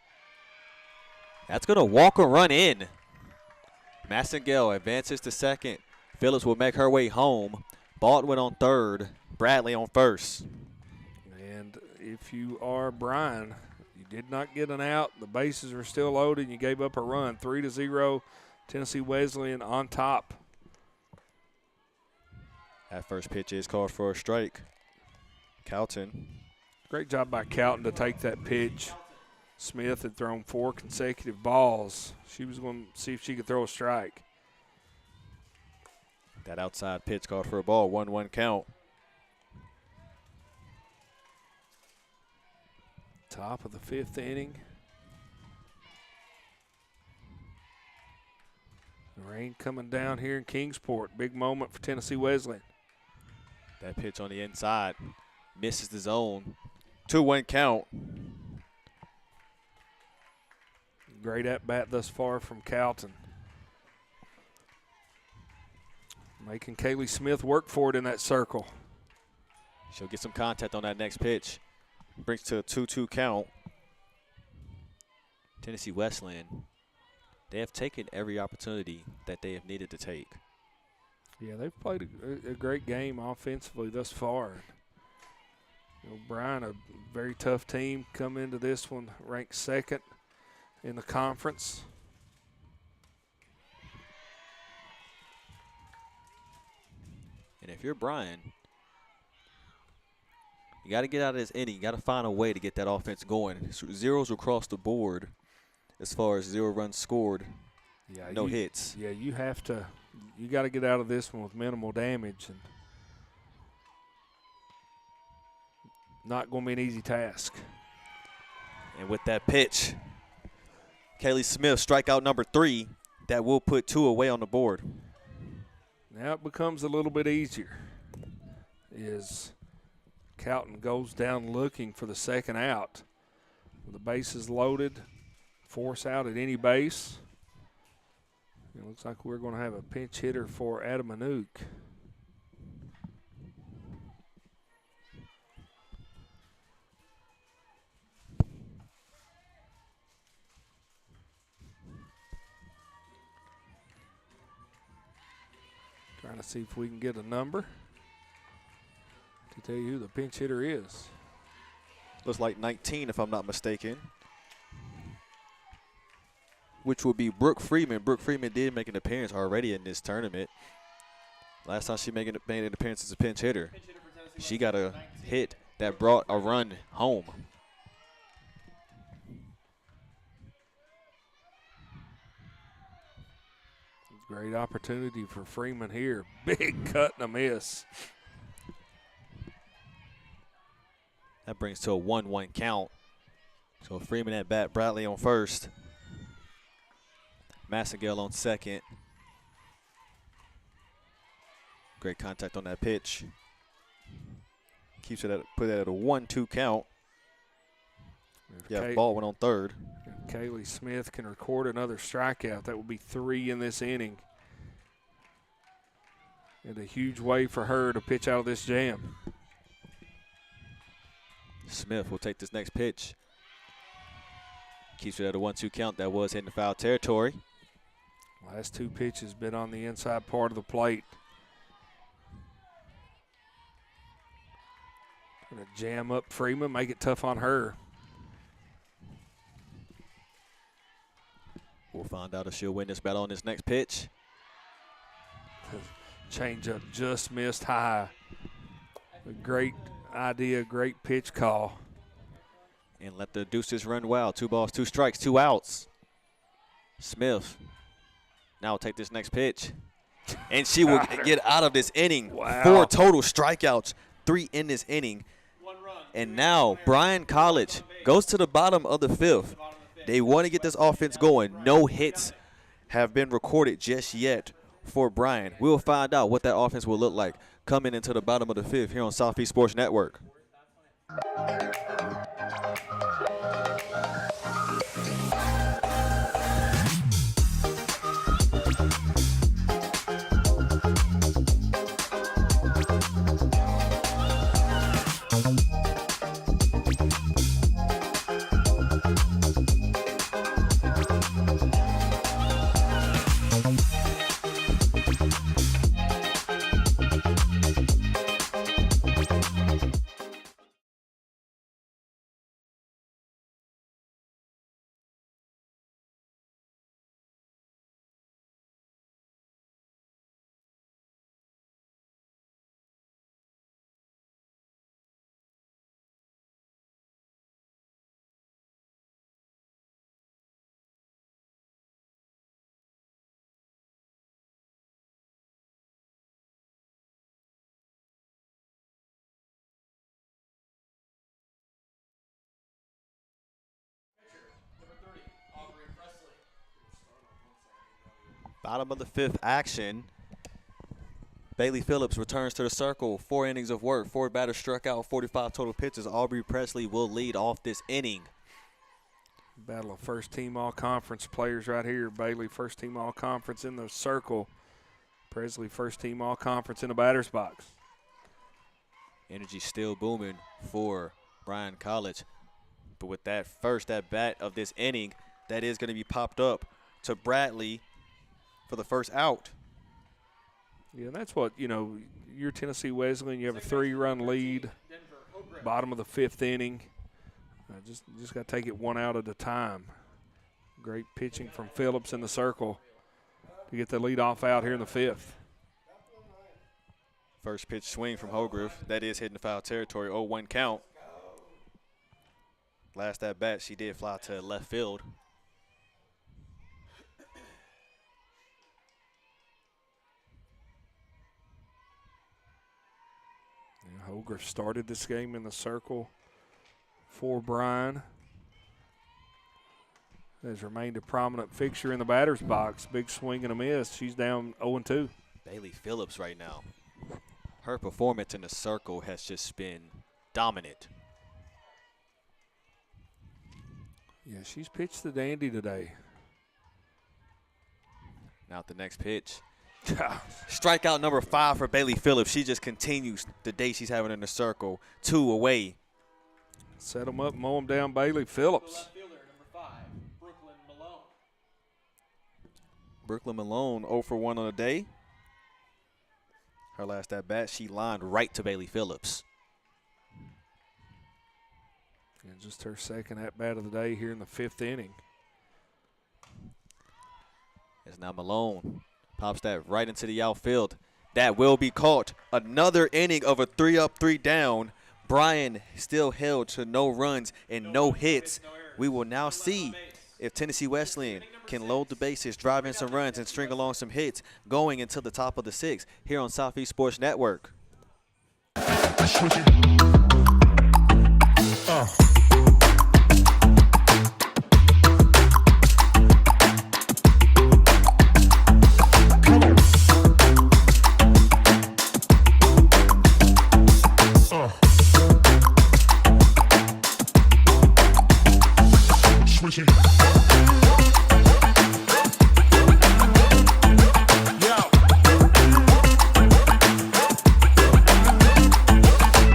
That's going to walk a run in. Massengale advances to second. Phillips will make her way home. Baldwin on third. Bradley on first. And if you are Bryan, you did not get an out. The bases were still loaded, and you gave up a run. 3-0, Tennessee Wesleyan on top. That first pitch is called for a strike. Calton. Great job by Calton to take that pitch. Smith had thrown 4 consecutive balls. She was going to see if she could throw a strike. That outside pitch called for a ball. 1-1 count. Top of the 5th inning. The rain coming down here in Kingsport. Big moment for Tennessee Wesleyan. That pitch on the inside misses the zone. 2-1 count. Great at-bat thus far from Calton. Making Kaylee Smith work for it in that circle. She'll get some contact on that next pitch. Brings to a 2-2 count. Tennessee Wesleyan, they have taken every opportunity that they have needed to take. Yeah, they've played a great game offensively thus far. You know, Bryan, a very tough team, come into this one ranked 2nd in the conference. And if you're Bryan, you got to get out of this inning. You got to find a way to get that offense going. Zeros across the board as far as 0 runs scored, no hits. Yeah, you got to get out of this one with minimal damage. And not going to be an easy task. And with that pitch, Kaylee Smith, strikeout number 3, that will put 2 away on the board. Now it becomes a little bit easier as Calton goes down looking for the 2nd out. The bases loaded, force out at any base. It looks like we're going to have a pinch hitter for Adam Anouk. Trying to see if we can get a number to tell you who the pinch hitter is. Looks like 19, if I'm not mistaken, which will be Brooke Freeman. Brooke Freeman did make an appearance already in this tournament. Last time she made an appearance as a pinch hitter, she got a hit that brought a run home. Great opportunity for Freeman here. Big cut and a miss. That brings to a 1-1 count. So Freeman at bat, Bradley on first. Massengale on second. Great contact on that pitch. Keeps it put it at a 1-2 count. Yeah, Baldwin on third. If Kaylee Smith can record another strikeout, that will be 3 in this inning. And a huge way for her to pitch out of this jam. Smith will take this next pitch. Keeps it at a 1-2 count. That was in the foul territory. Last 2 pitches been on the inside part of the plate. Gonna jam up Freeman, make it tough on her. We'll find out if she'll win this battle on this next pitch. Changeup just missed high. A great idea, great pitch call. And let the deuces run wild. 2 balls, 2 strikes, 2 outs. Smith now will take this next pitch. And she will get out of this inning. Wow. 4 total strikeouts, 3 in this inning. And now Bryan College goes to the bottom of the 5th. They want to get this offense going. No hits have been recorded just yet for Bryan. We'll find out what that offense will look like coming into the bottom of the 5th here on Southeast Sports Network. Bottom of the 5th action. Bailey Phillips returns to the circle. 4 innings of work. 4 batters struck out, 45 total pitches. Aubrey Presley will lead off this inning. Battle of first-team all-conference players right here. Bailey, first-team all-conference in the circle. Presley, first-team all-conference in the batter's box. Energy still booming for Bryan College. But with that first at-bat of this inning, that is going to be popped up to Bradley for the first out. Yeah, that's what, you're Tennessee Wesleyan. You have a 3-run lead, bottom of the 5th inning. Just got to take it one out at a time. Great pitching from Phillips in the circle to get the leadoff out here in the 5th. First pitch swing from Holgrove. That is hitting the foul territory. 0-1 count. Last at bat, she did fly to left field. Holgrove started this game in the circle for Bryan. Has remained a prominent fixture in the batter's box. Big swing and a miss. She's down 0-2. Bailey Phillips right now. Her performance in the circle has just been dominant. Yeah, she's pitched the dandy today. Now the next pitch. Strikeout number 5 for Bailey Phillips. She just continues the day she's having in the circle. 2 away. Set them up, mow them down, Bailey Phillips. Left fielder, number 5, Brooklyn Malone. Brooklyn Malone 0 for 1 on the day. Her last at bat, she lined right to Bailey Phillips. And just her second at bat of the day here in the 5th inning. It's now Malone. Pops that right into the outfield. That will be caught. Another inning of a 3-up, 3-down. Bryan still held to no runs and no hits. We will now see if Tennessee Wesleyan can load the bases, drive in some runs, and string along some hits going until the top of the 6th here on Southeast Sports Network.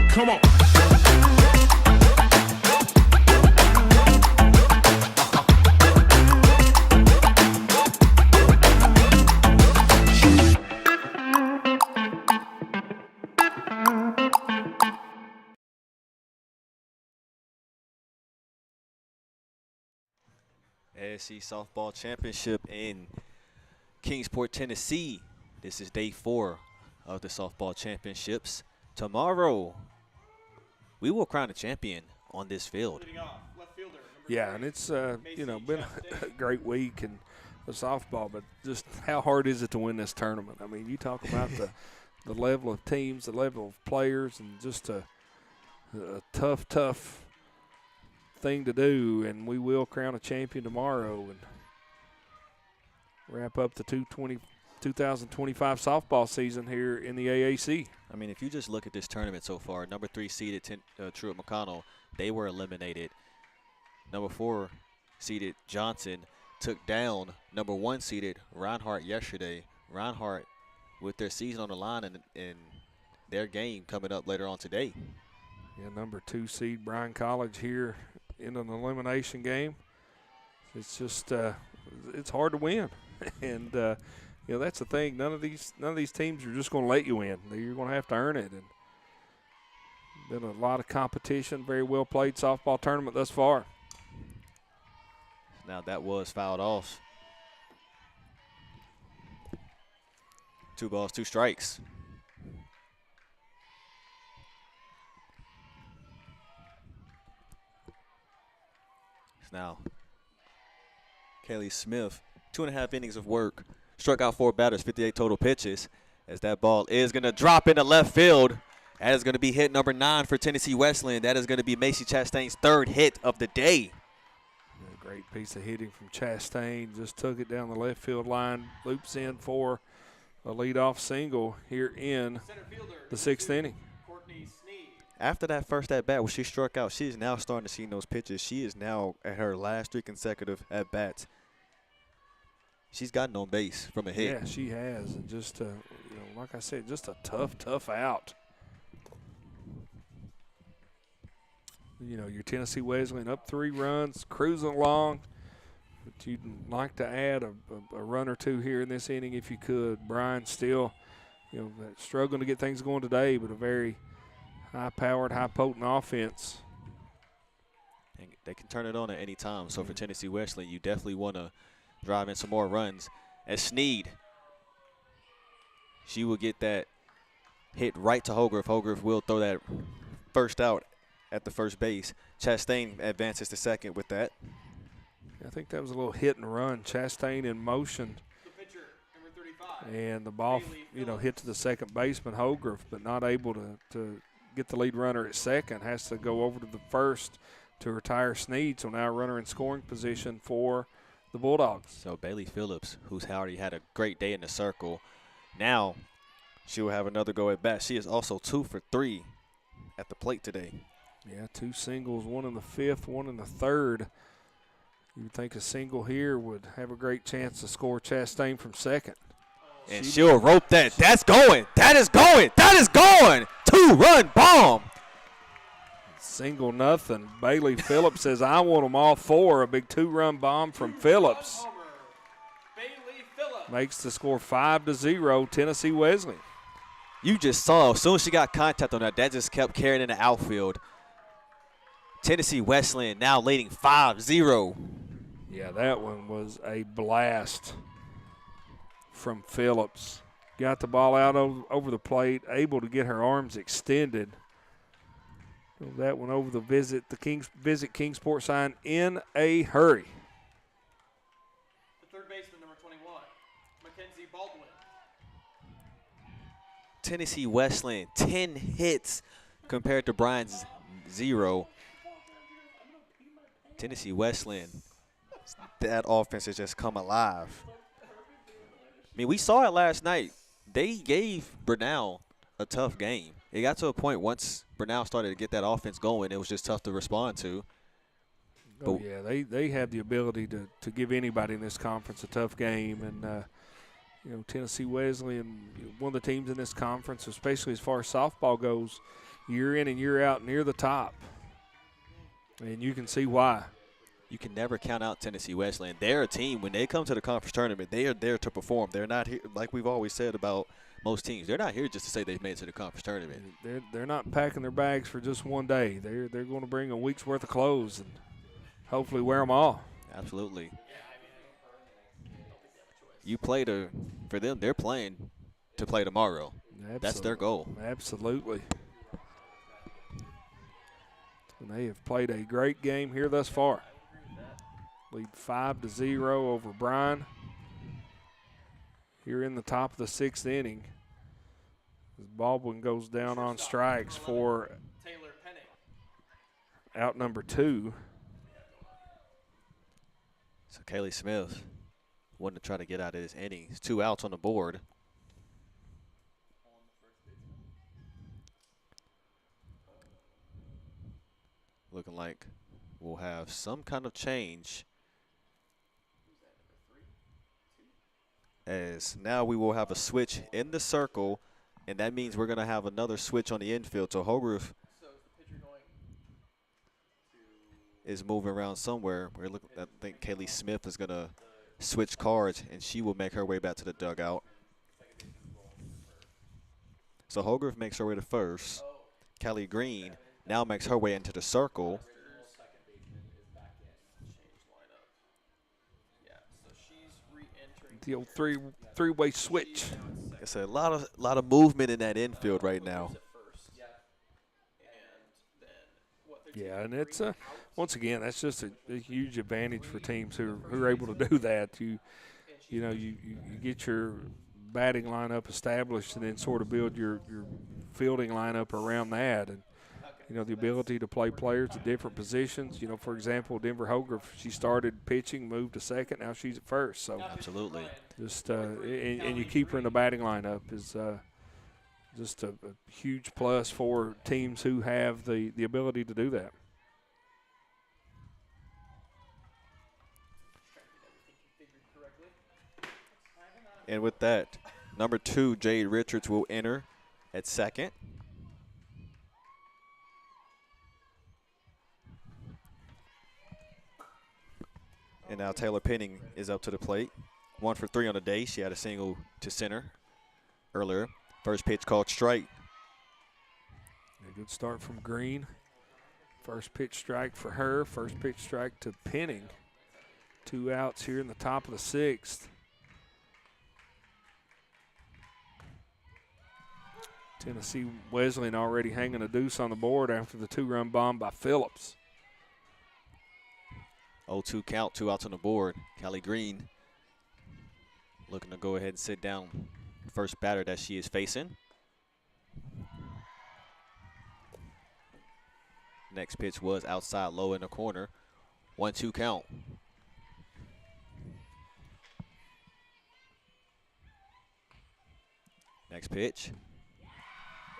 Come on. ASC Softball Championship in Kingsport, Tennessee. This is day 4 of the softball championships. Tomorrow, we will crown a champion on this field. Leading off, left fielder, number Yeah, 3, and it's been a great week in the softball, but just how hard is it to win this tournament? I mean, you talk about the level of teams, the level of players, and just a tough thing to do, and we will crown a champion tomorrow and wrap up the 2025 softball season here in the AAC. I mean, if you just look at this tournament so far, number 3 seeded Truett McConnell, they were eliminated. Number 4 seeded Johnson took down number 1 seeded Reinhardt yesterday. Reinhardt with their season on the line and their game coming up later on today. Yeah, number 2 seed Bryan College here in an elimination game. It's just it's hard to win, and that's the thing. None of these teams are just going to let you in. You're going to have to earn it. And been a lot of competition. Very well played softball tournament thus far. Now that was fouled off. 2 balls, 2 strikes. Now, Kaylee Smith, 2.5 innings of work, struck out 4 batters, 58 total pitches, as that ball is going to drop into left field. That is going to be hit number 9 for Tennessee Wesleyan. That is going to be Macy Chastain's 3rd hit of the day. Yeah, Great piece of hitting from Chastain. Just took it down the left field line, loops in for a leadoff single here in the sixth inning. After that first at-bat where she struck out, she is now starting to see those pitches. She is now at her last 3 consecutive at-bats. She's gotten on base from a hit. Yeah, she has. And just, like I said, just a tough out. Your Tennessee Wesleyan up 3 runs, cruising along. But you'd like to add a run or two here in this inning if you could. Bryan still, struggling to get things going today, but a very high-powered, high-potent offense. And they can turn it on at any time. So for Tennessee Wesleyan, you definitely want to drive in some more runs. As Sneed, she will get that hit right to Hogarth. Hogarth will throw that first out at the first base. Chastain advances to second with that. I think that was a little hit and run. Chastain in motion. The pitcher, number 35. And the ball, hit to the second baseman, Hogarth, but not able to get the lead runner at second. Has to go over to the first to retire Sneed. So now runner in scoring position for the Bulldogs. So Bailey Phillips, who's already had a great day in the circle, now she will have another go at bat. She is also 2 for 3 at the plate today. Yeah, 2 singles, 1 in the 5th, 1 in the 3rd. You would think a single here would have a great chance to score Chastain from second. And she'll rope that. That's going. That is going. That is going. 2-run bomb. Single nothing. Bailey Phillips says, I want them all 4. A big 2-run bomb from Phillips. Bailey Phillips Makes the score 5-0, Tennessee Wesleyan. You just saw, as soon as she got contact on that just kept carrying in the outfield. Tennessee Wesleyan now leading 5-0. Yeah, that one was a blast from Phillips. Got the ball out over the plate, able to get her arms extended. That one over the visit Kingsport sign in a hurry. The third baseman, number 21, Mackenzie Baldwin. Tennessee Wesleyan, 10 hits compared to Bryan's 0. Tennessee Wesleyan, that offense has just come alive. I mean, we saw it last night. They gave Bernal a tough game. It got to a point once Bernal started to get that offense going, it was just tough to respond to. Oh, yeah, they have the ability to give anybody in this conference a tough game. And, Tennessee Wesleyan, one of the teams in this conference, especially as far as softball goes, year in and year out near the top. And you can see why. You can never count out Tennessee Wesleyan. They're a team, when they come to the conference tournament, they are there to perform. They're not here, like we've always said about most teams, they're not here just to say they've made it to the conference tournament. They're not packing their bags for just one day. They're going to bring a week's worth of clothes and hopefully wear them all. Absolutely. You play for them, they're playing to play tomorrow. Absolutely. That's their goal. Absolutely. And they have played a great game here thus far. Lead 5-0 over Bryan. Here in the top of the 6th inning, as Baldwin goes down on strikes for Taylor Penning. out number 2. So Kaylee Smith wanting to try to get out of this inning. 2 outs on the board. Looking like we'll have some kind of change, as now we will have a switch in the circle, and that means we're going to have another switch on the infield. So Hogarth is moving around somewhere. I think Kaylee Smith is going to switch cards, and she will make her way back to the dugout. So Hogarth makes her way to first. Kelly Green now makes her way into the circle. The old three-way switch. It's a lot of movement in that infield right now. Yeah, and it's once again, that's just a huge advantage for teams who are able to do that. You get your batting lineup established and then sort of build your fielding lineup around that. And the ability to play players at different positions. For example, Denver Hogarth, she started pitching, moved to second, now she's at first. So Absolutely. just and you keep her in the batting lineup is just a huge plus for teams who have the ability to do that. And with that, number 2, Jade Richards, will enter at second. And now Taylor Penning is up to the plate. 1 for 3 on the day. She had a single to center earlier. First pitch called strike. A good start from Green. First pitch strike for her. First pitch strike to Penning. 2 outs here in the top of the 6th. Tennessee Wesleyan already hanging a deuce on the board after the 2-run bomb by Phillips. 0-2 count, 2 outs on the board. Callie Green looking to go ahead and sit down the first batter that she is facing. Next pitch was outside low in the corner. 1-2 count. Next pitch.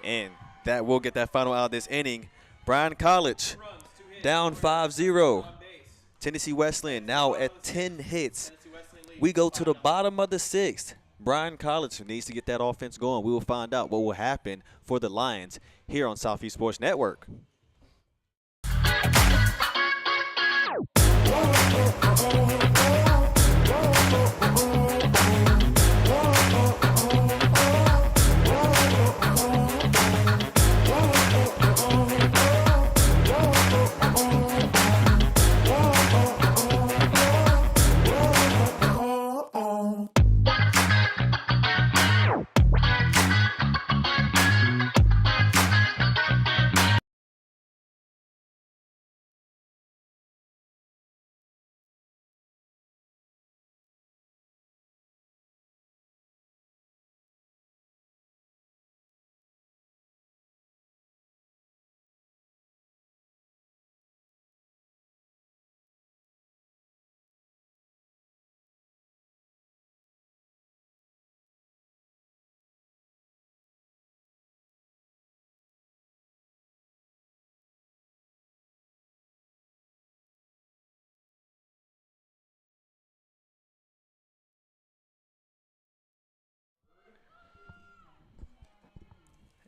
And that will get that final out of this inning. Bryan College down 5-0. Tennessee Wesleyan now at 10 hits. We go to the bottom of the 6th. Bryan College needs to get that offense going. We will find out what will happen for the Lions here on Southeast Sports Network.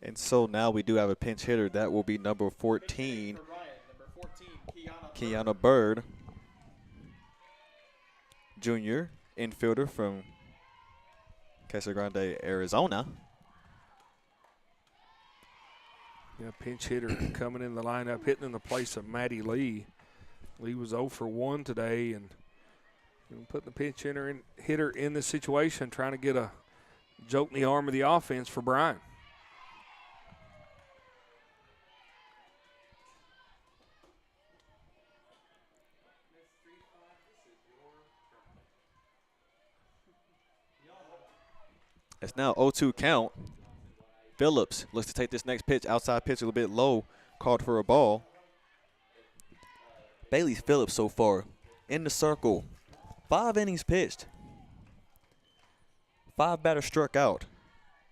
And so now we do have a pinch hitter. That will be number 14, Kiana Bird, junior infielder from Casa Grande, Arizona. Yeah, pinch hitter coming in the lineup, hitting in the place of Maddie Lee. Lee was 0 for 1 today, and putting the pinch hitter in this situation, trying to get a jolt in the arm of the offense for Bryan. It's now 0-2 count. Phillips looks to take this next pitch. Outside pitch a little bit low. Called for a ball. Bailey Phillips so far in the circle. 5 innings pitched. 5 batters struck out.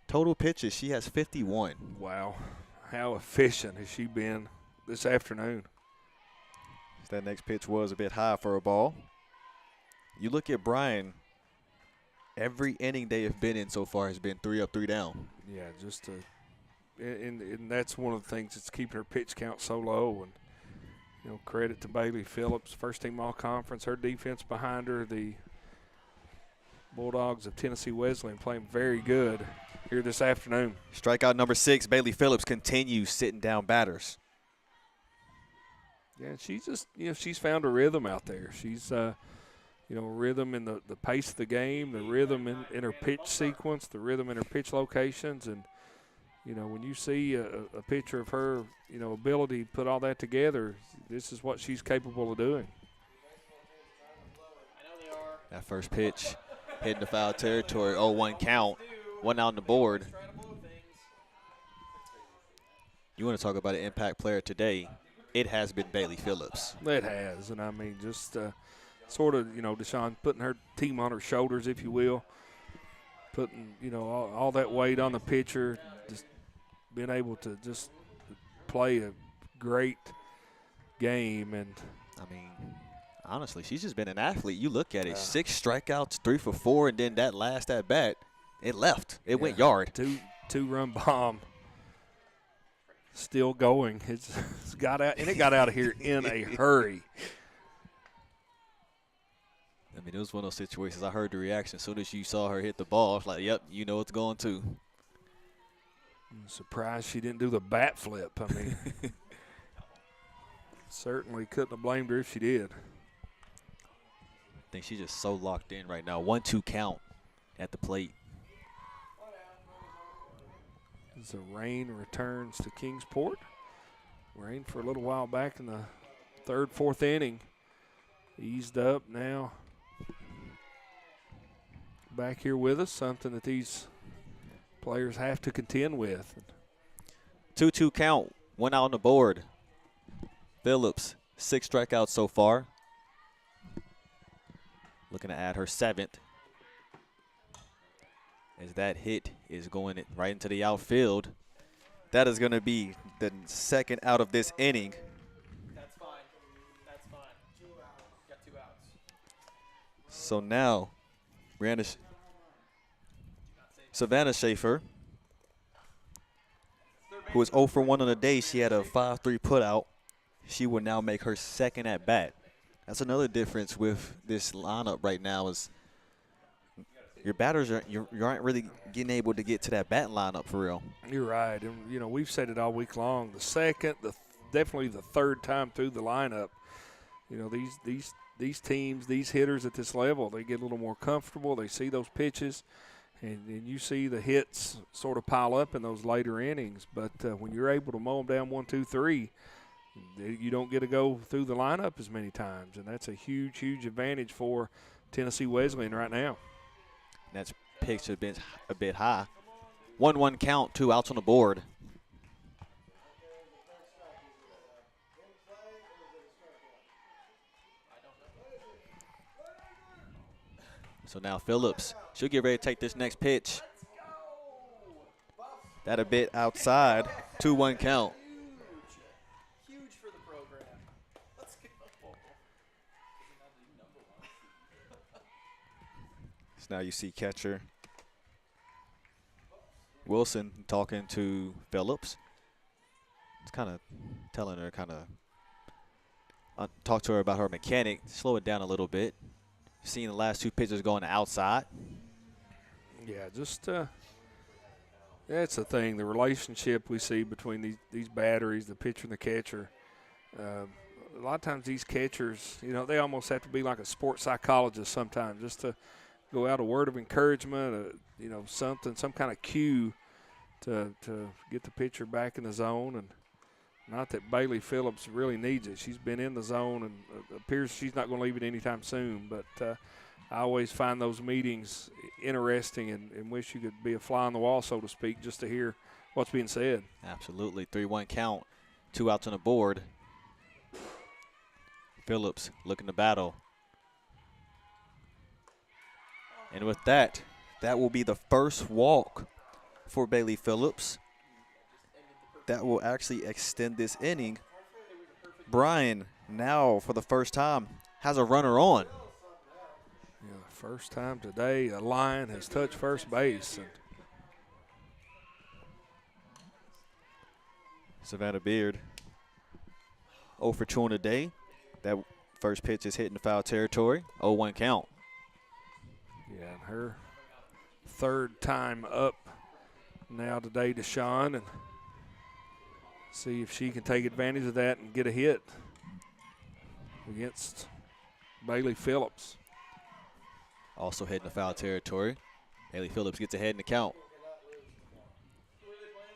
Total pitches, she has 51. Wow. How efficient has she been this afternoon? That next pitch was a bit high for a ball. You look at Bryan. Every inning they have been in so far has been 3 up, 3 down. Yeah, and that's one of the things that's keeping her pitch count so low. And credit to Bailey Phillips, first team all conference. Her defense behind her, the Bulldogs of Tennessee Wesleyan playing very good here this afternoon. Strikeout number 6, Bailey Phillips continues sitting down batters. Yeah, she's just she's found a rhythm out there. She's rhythm in the pace of the game, the rhythm in her pitch sequence, the rhythm in her pitch locations. And, when you see a picture of her, ability to put all that together, this is what she's capable of doing. That first pitch hitting the foul territory, 0-1 count, 1 out on the board. You want to talk about an impact player today, it has been Bailey Phillips. It has, and I mean, just sort of, Deshaun putting her team on her shoulders, if you will, putting, all that weight on the pitcher, just being able to just play a great game. And I mean, honestly, she's just been an athlete. You look at it, 6 strikeouts, 3 for 4, and then that last at bat, it left. It went yard. Two-run bomb. Still going. It's got out, and it got out of here in a hurry. I mean, it was one of those situations. I heard the reaction as soon as you saw her hit the ball. I was like, yep, you know it's going to. I'm surprised she didn't do the bat flip. I mean, certainly couldn't have blamed her if she did. I think she's just so locked in right now. 1-2 count at the plate. As the rain returns to Kingsport. Rain for a little while back in the 3rd, 4th inning. Eased up now. Back here with us, something that these players have to contend with. 2-2 count, 1 out on the board. Phillips, 6 strikeouts so far. Looking to add her 7th. As that hit is going right into the outfield. That is going to be the 2nd out of this inning. That's fine. That's fine. 2 outs. Got 2 outs. So now, Savannah Schaefer, who was 0 for 1 on the day, she had a 5-3 putout. She will now make her 2nd at bat. That's another difference with this lineup right now is your batters you aren't really getting able to get to that bat lineup for real. You're right, and we've said it all week long. The second, definitely the 3rd time through the lineup. These teams, these hitters at this level, they get a little more comfortable. They see those pitches, and you see the hits sort of pile up in those later innings. But when you're able to mow them down 1, 2, 3, you don't get to go through the lineup as many times, and that's a huge, huge advantage for Tennessee Wesleyan right now. That's pitched a bit high. 1-1 count, 2 outs on the board. So now Phillips, she'll get ready to take this next pitch. That a bit outside, 2-1 count. Huge for the program. Let's go. So now you see catcher Wilson talking to Phillips. It's kind of telling her, talk to her about her mechanic, slow it down a little bit. Seeing the last 2 pitches going outside. Yeah, just that's the thing. The relationship we see between these batteries, the pitcher and the catcher. A lot of times these catchers, they almost have to be like a sports psychologist sometimes, just to go out a word of encouragement, some kind of cue to get the pitcher back in the zone. And not that Bailey Phillips really needs it. She's been in the zone and appears she's not going to leave it anytime soon. But I always find those meetings interesting and wish you could be a fly on the wall, so to speak, just to hear what's being said. Absolutely. 3-1 count, 2 outs on the board. Phillips looking to battle. And with that, that will be the first walk for Bailey Phillips. That will actually extend this inning. Bryan now, for the first time, has a runner on. Yeah, first time today a Lion has touched first base. And Savannah Beard, 0 for 2 on the day. That first pitch is hitting the foul territory, 0-1 count. Yeah, and her 3rd time up now today, Deshaun, and see if she can take advantage of that and get a hit against Bailey Phillips. Also hitting the foul territory. Bailey Phillips gets ahead in the count.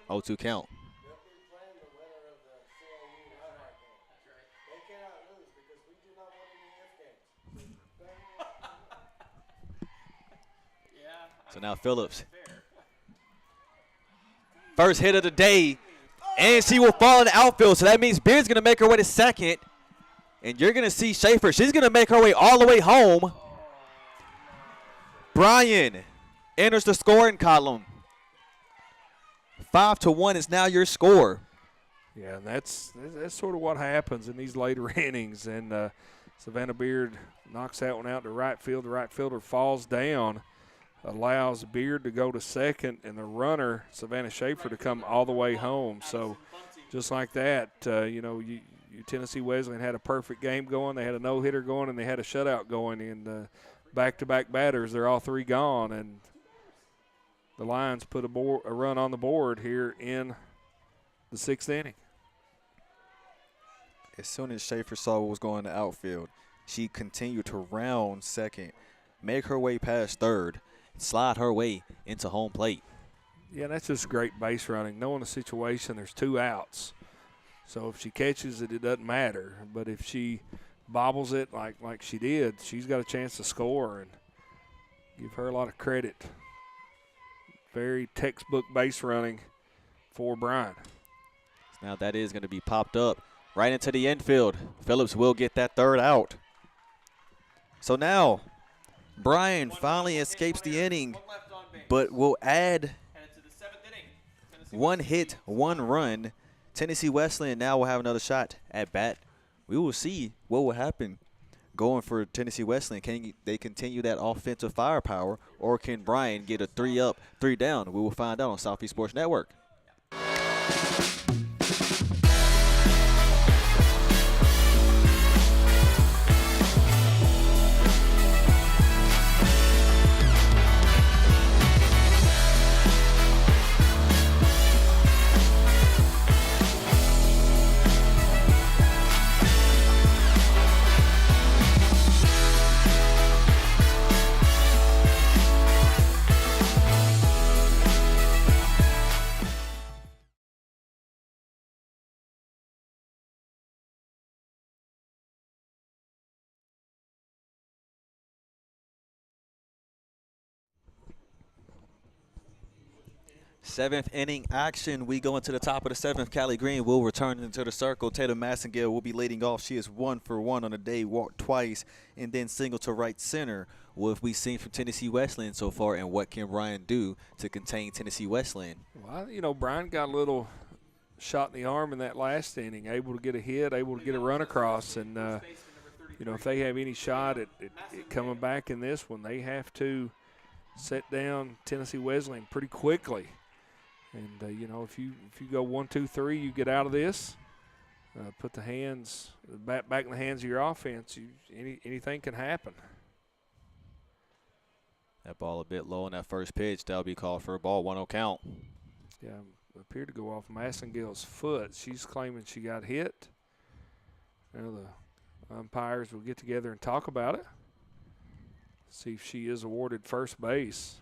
0-2 count. So now Phillips. First hit of the day. And she will fall in the outfield, so that means Beard's going to make her way to second. And you're going to see Schaefer. She's going to make her way all the way home. Bryan enters the scoring column. 5-1 is now your score. Yeah, that's sort of what happens in these later innings. And Savannah Beard knocks that one out to right field. The right fielder falls down, allows Beard to go to second, and the runner, Savannah Schaefer, to come all the way home. So just like that, Tennessee Wesleyan had a perfect game going. They had a no-hitter going, and they had a shutout going. And back-to-back batters, they're all three gone. And the Lions put a run on the board here in the sixth inning. As soon as Schaefer saw what was going in the outfield, she continued to round second, make her way past third, slide her way into home plate. Yeah, that's just great base running. Knowing the situation, there's 2 outs. So if she catches it, it doesn't matter. But if she bobbles it like she did, she's got a chance to score, and give her a lot of credit. Very textbook base running for Bryan. Now that is going to be popped up right into the infield. Phillips will get that third out. So now Bryan finally escapes the inning, but will add 1 hit, 1 run. Tennessee Wesleyan now will have another shot at bat. We will see what will happen going for Tennessee Wesleyan. Can they continue that offensive firepower, or can Bryan get a 3-up, 3-down? We will find out on Southeast Sports Network. Seventh inning action. We go into the top of the seventh. Callie Green will return into the circle. Tatum Massengale will be leading off. She is 1 for 1 on the day, walked twice, and then single to right center. What have we seen from Tennessee Wesleyan so far, and what can Bryan do to contain Tennessee Wesleyan? Well, Bryan got a little shot in the arm in that last inning, able to get a hit, able to get a run across. And, if they have any shot at coming back in this one, they have to set down Tennessee Wesleyan pretty quickly. And, if you go 1, 2, 3, you get out of this, put the bat back in the hands of your offense, anything can happen. That ball a bit low on that first pitch. That'll be called for a ball, 1-0 count. Yeah, appeared to go off Massengale's foot. She's claiming she got hit. Now the umpires will get together and talk about it, see if she is awarded first base.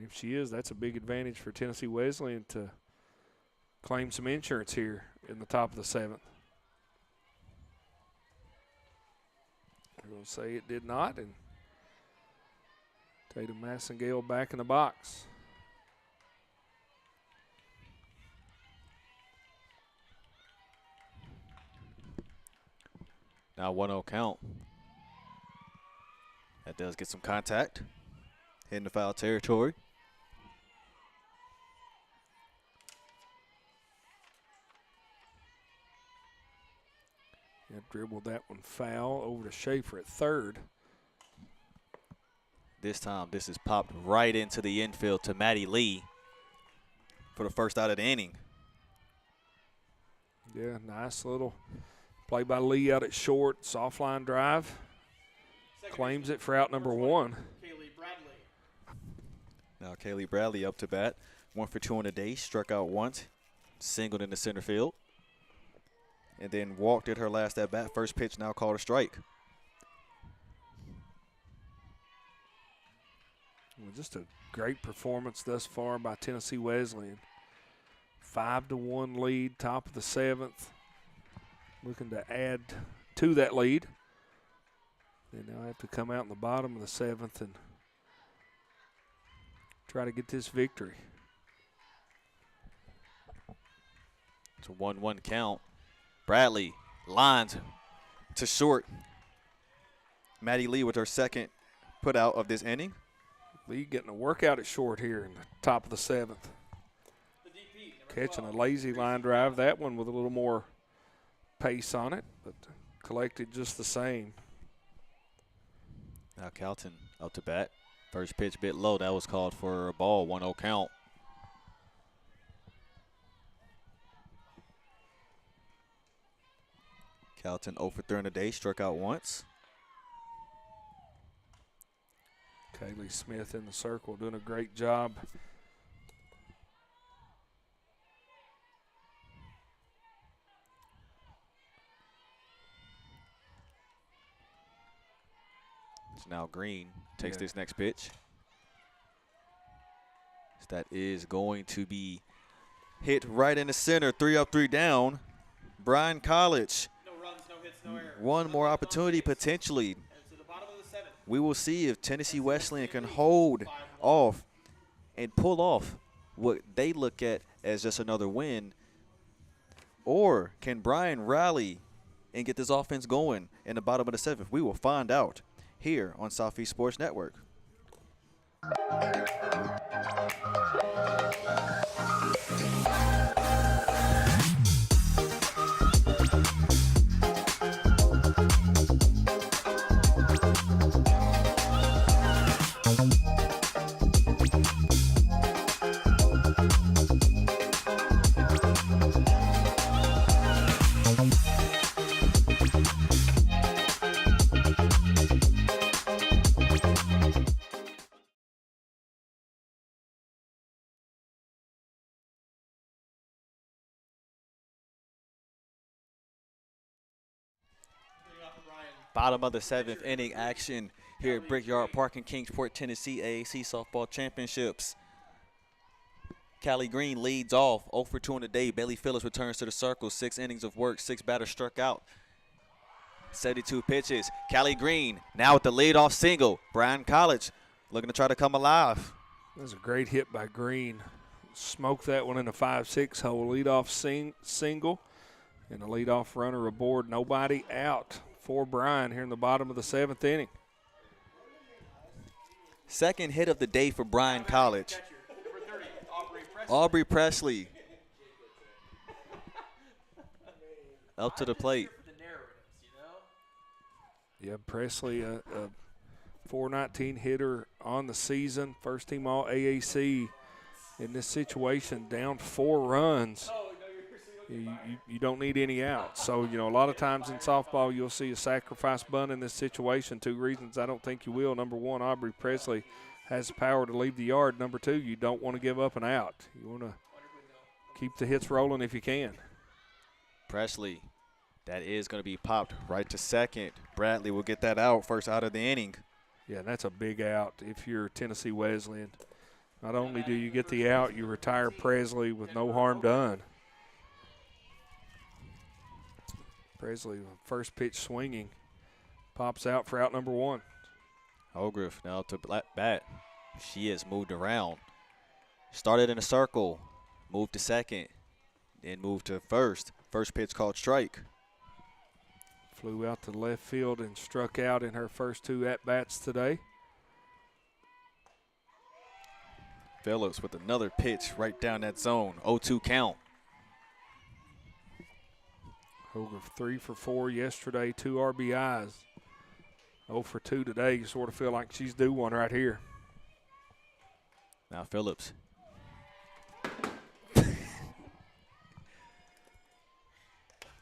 If she is, that's a big advantage for Tennessee Wesleyan to claim some insurance here in the top of the seventh. We're going to say it did not, and Tatum Massengale back in the box. Now 1-0 count. That does get some contact. Hitting the foul territory. Yeah, dribbled that one foul over to Schaefer at third. This time, this is popped right into the infield to Maddie Lee for the first out of the inning. Yeah, nice little play by Lee out at short, soft line drive. Claims it for out number 1. Now Kaylee Bradley up to bat. 1 for 2 on the day, struck out once, singled in the center field, and then walked at her last at bat. First pitch now called a strike. Well, just a great performance thus far by Tennessee Wesleyan. 5-1 lead, top of the seventh. Looking to add to that lead. They now have to come out in the bottom of the seventh and try to get this victory. It's a 1-1 count. Bradley lines to short. Maddie Lee with her second put out of this inning. Lee getting a workout at short here in the top of the 7th. Catching a lazy line drive. That one with a little more pace on it, but collected just the same. Now Calton up to bat. First pitch a bit low. That was called for a ball. 1-0 count. Calton 0 for 3 on the day. Struck out once. Kaylee Smith in the circle doing a great job. So now Green takes this next pitch. That is going to be hit right in the center. 3 up, 3 down. Bryan College. No runs, no hits, no errors. One more opportunity potentially. To the bottom of the 7th. We will see if Tennessee Wesleyan can hold off and pull off what they look at as just another win, or can Bryan rally and get this offense going in the bottom of the 7th? We will find out here on Southeast Sports Network. Bottom of the 7th inning action here at Brickyard Park in Kingsport, Tennessee, AAC Softball Championships. Callie Green leads off 0 for 2 on the day. Bailey Phillips returns to the circle. 6 innings of work, 6 batters struck out. 72 pitches. Callie Green now with the leadoff single. Bryan College looking to try to come alive. That was a great hit by Green. Smoked that one in the 5-6 hole. Leadoff single and the leadoff runner aboard. Nobody out for Bryan here in the bottom of the 7th inning. Second hit of the day for Bryan College. Aubrey Presley up to the plate. Yeah, Presley, a .419 hitter on the season. First team all AAC in this situation, down 4 runs. You don't need any outs. So, you know, a lot of times in softball you'll see a sacrifice bunt in this situation. 2 reasons I don't think you will. Number 1, Aubrey Presley has the power to leave the yard. Number 2, you don't want to give up an out. You want to keep the hits rolling if you can. Presley, that is going to be popped right to second. Bradley will get that out, first out of the inning. Yeah, that's a big out if you're Tennessee Wesleyan. Not only do you get the out, you retire Presley with no harm done. Presley, first pitch swinging, pops out for out number 1. Holgriff now to bat. She has moved around. Started in a circle, moved to second, then moved to first. First pitch called strike. Flew out to left field and struck out in her first 2 at-bats today. Phillips with another pitch right down that zone. 0-2 count. Holgriff 3 for 4 yesterday, 2 RBIs. 0 for 2 today. You sort of feel like she's due one right here. Now Phillips.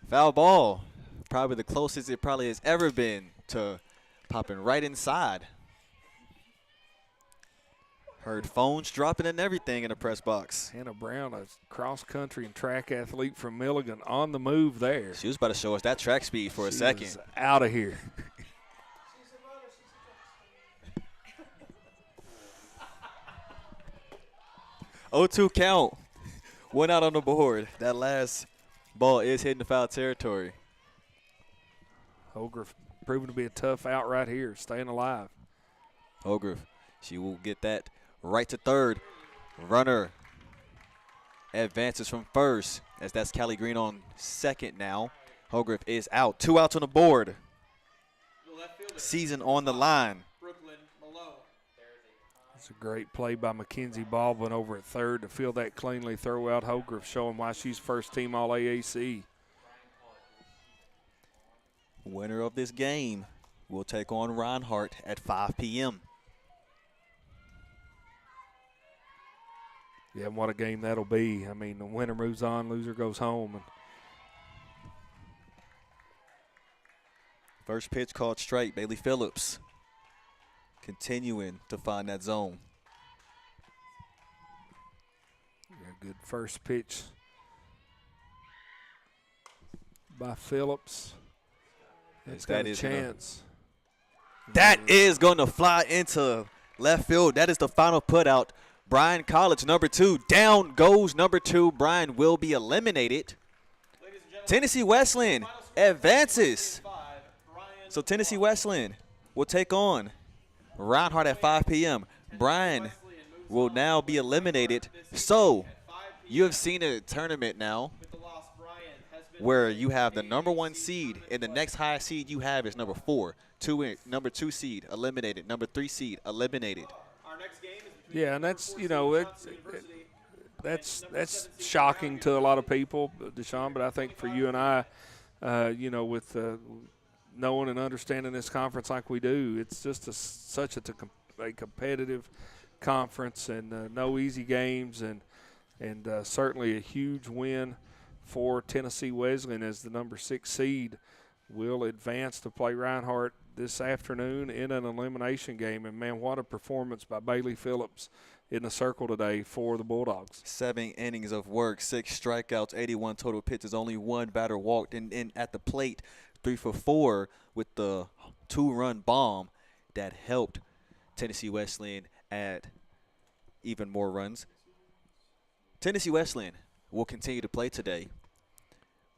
Foul ball. Probably the closest it probably has ever been to popping right inside. Heard phones dropping and everything in the press box. Hannah Brown, a cross-country and track athlete from Milligan, on the move there. She was about to show us that track speed for a second. She is out of here. Oh, 2 count. 1 out on the board. That last ball is hitting the foul territory. Holgriff proving to be a tough out right here, staying alive. Holgriff, she will get that right to third. Runner advances from first, as that's Callie Green on second now. Holgriff is out. 2 outs on the board. Season on the line. It's a great play by Mackenzie Baldwin over at third to field that cleanly, throw out Holgriff, showing why she's first team All-AAC. Winner of this game will take on Reinhardt at 5 p.m. Yeah, and what a game that'll be. I mean, the winner moves on, loser goes home. And first pitch called straight. Bailey Phillips continuing to find that zone. yeah, good first pitch by Phillips. It's got a chance. That is going to fly into left field. That is the final putout. Bryan College, number 2. Down goes number 2. Bryan will be eliminated. Tennessee Wesleyan advances. So Tennessee Wesleyan will take on Reinhardt at 5 p.m. Bryan will now be eliminated. So you have seen a tournament now where you have the number 1 seed, and the next highest seed you have is number 4. Number 2 seed eliminated. Number 3 seed eliminated. Yeah, and that's, you know, that's shocking to a lot of people, Deshaun, but I think for you and I, you know, with knowing and understanding this conference like we do, it's just such a competitive conference, and no easy games, and certainly a huge win for Tennessee Wesleyan as the number 6 seed will advance to play Reinhardt this afternoon in an elimination game. And, man, what a performance by Bailey Phillips in the circle today for the Bulldogs. 7 innings of work, 6 strikeouts, 81 total pitches, only 1 batter walked, and at the plate, 3 for 4 with the 2-run bomb that helped Tennessee Wesleyan add even more runs. Tennessee Wesleyan will continue to play today.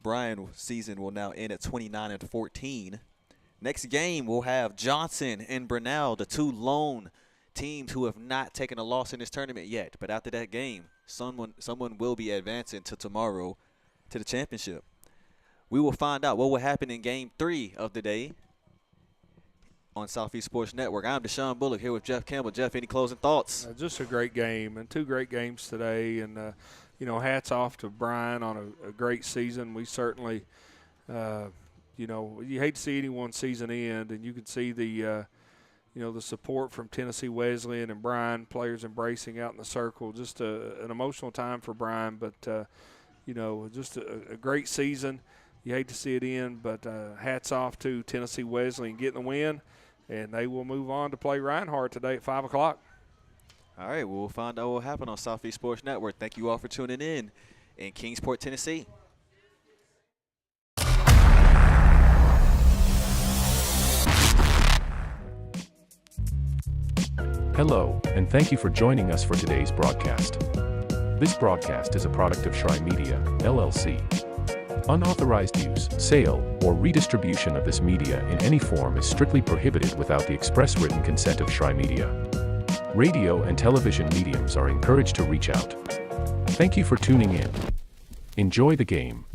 Bryan season will now end at 29-14. Next game, we'll have Johnson and Brunel, the 2 lone teams who have not taken a loss in this tournament yet. But after that game, someone will be advancing to tomorrow to the championship. We will find out what will happen in Game 3 of the day on Southeast Sports Network. I'm Deshaun Bullock here with Jeff Campbell. Jeff, any closing thoughts? Just a great game, and 2 great games today. And, you know, hats off to Bryan on a great season. We certainly you know, you hate to see anyone's season end, and you can see the, you know, the support from Tennessee Wesleyan and Bryan, players embracing out in the circle. Just an emotional time for Bryan, but, you know, just a great season. You hate to see it end, but hats off to Tennessee Wesleyan getting the win, and they will move on to play Reinhardt today at 5 o'clock. All right, we'll find out what will happen on Southeast Sports Network. Thank you all for tuning in Kingsport, Tennessee. Hello, and thank you for joining us for today's broadcast. This broadcast is a product of Shrine Media, LLC. Unauthorized use, sale, or redistribution of this media in any form is strictly prohibited without the express written consent of Shrine Media. Radio and television mediums are encouraged to reach out. Thank you for tuning in. Enjoy the game.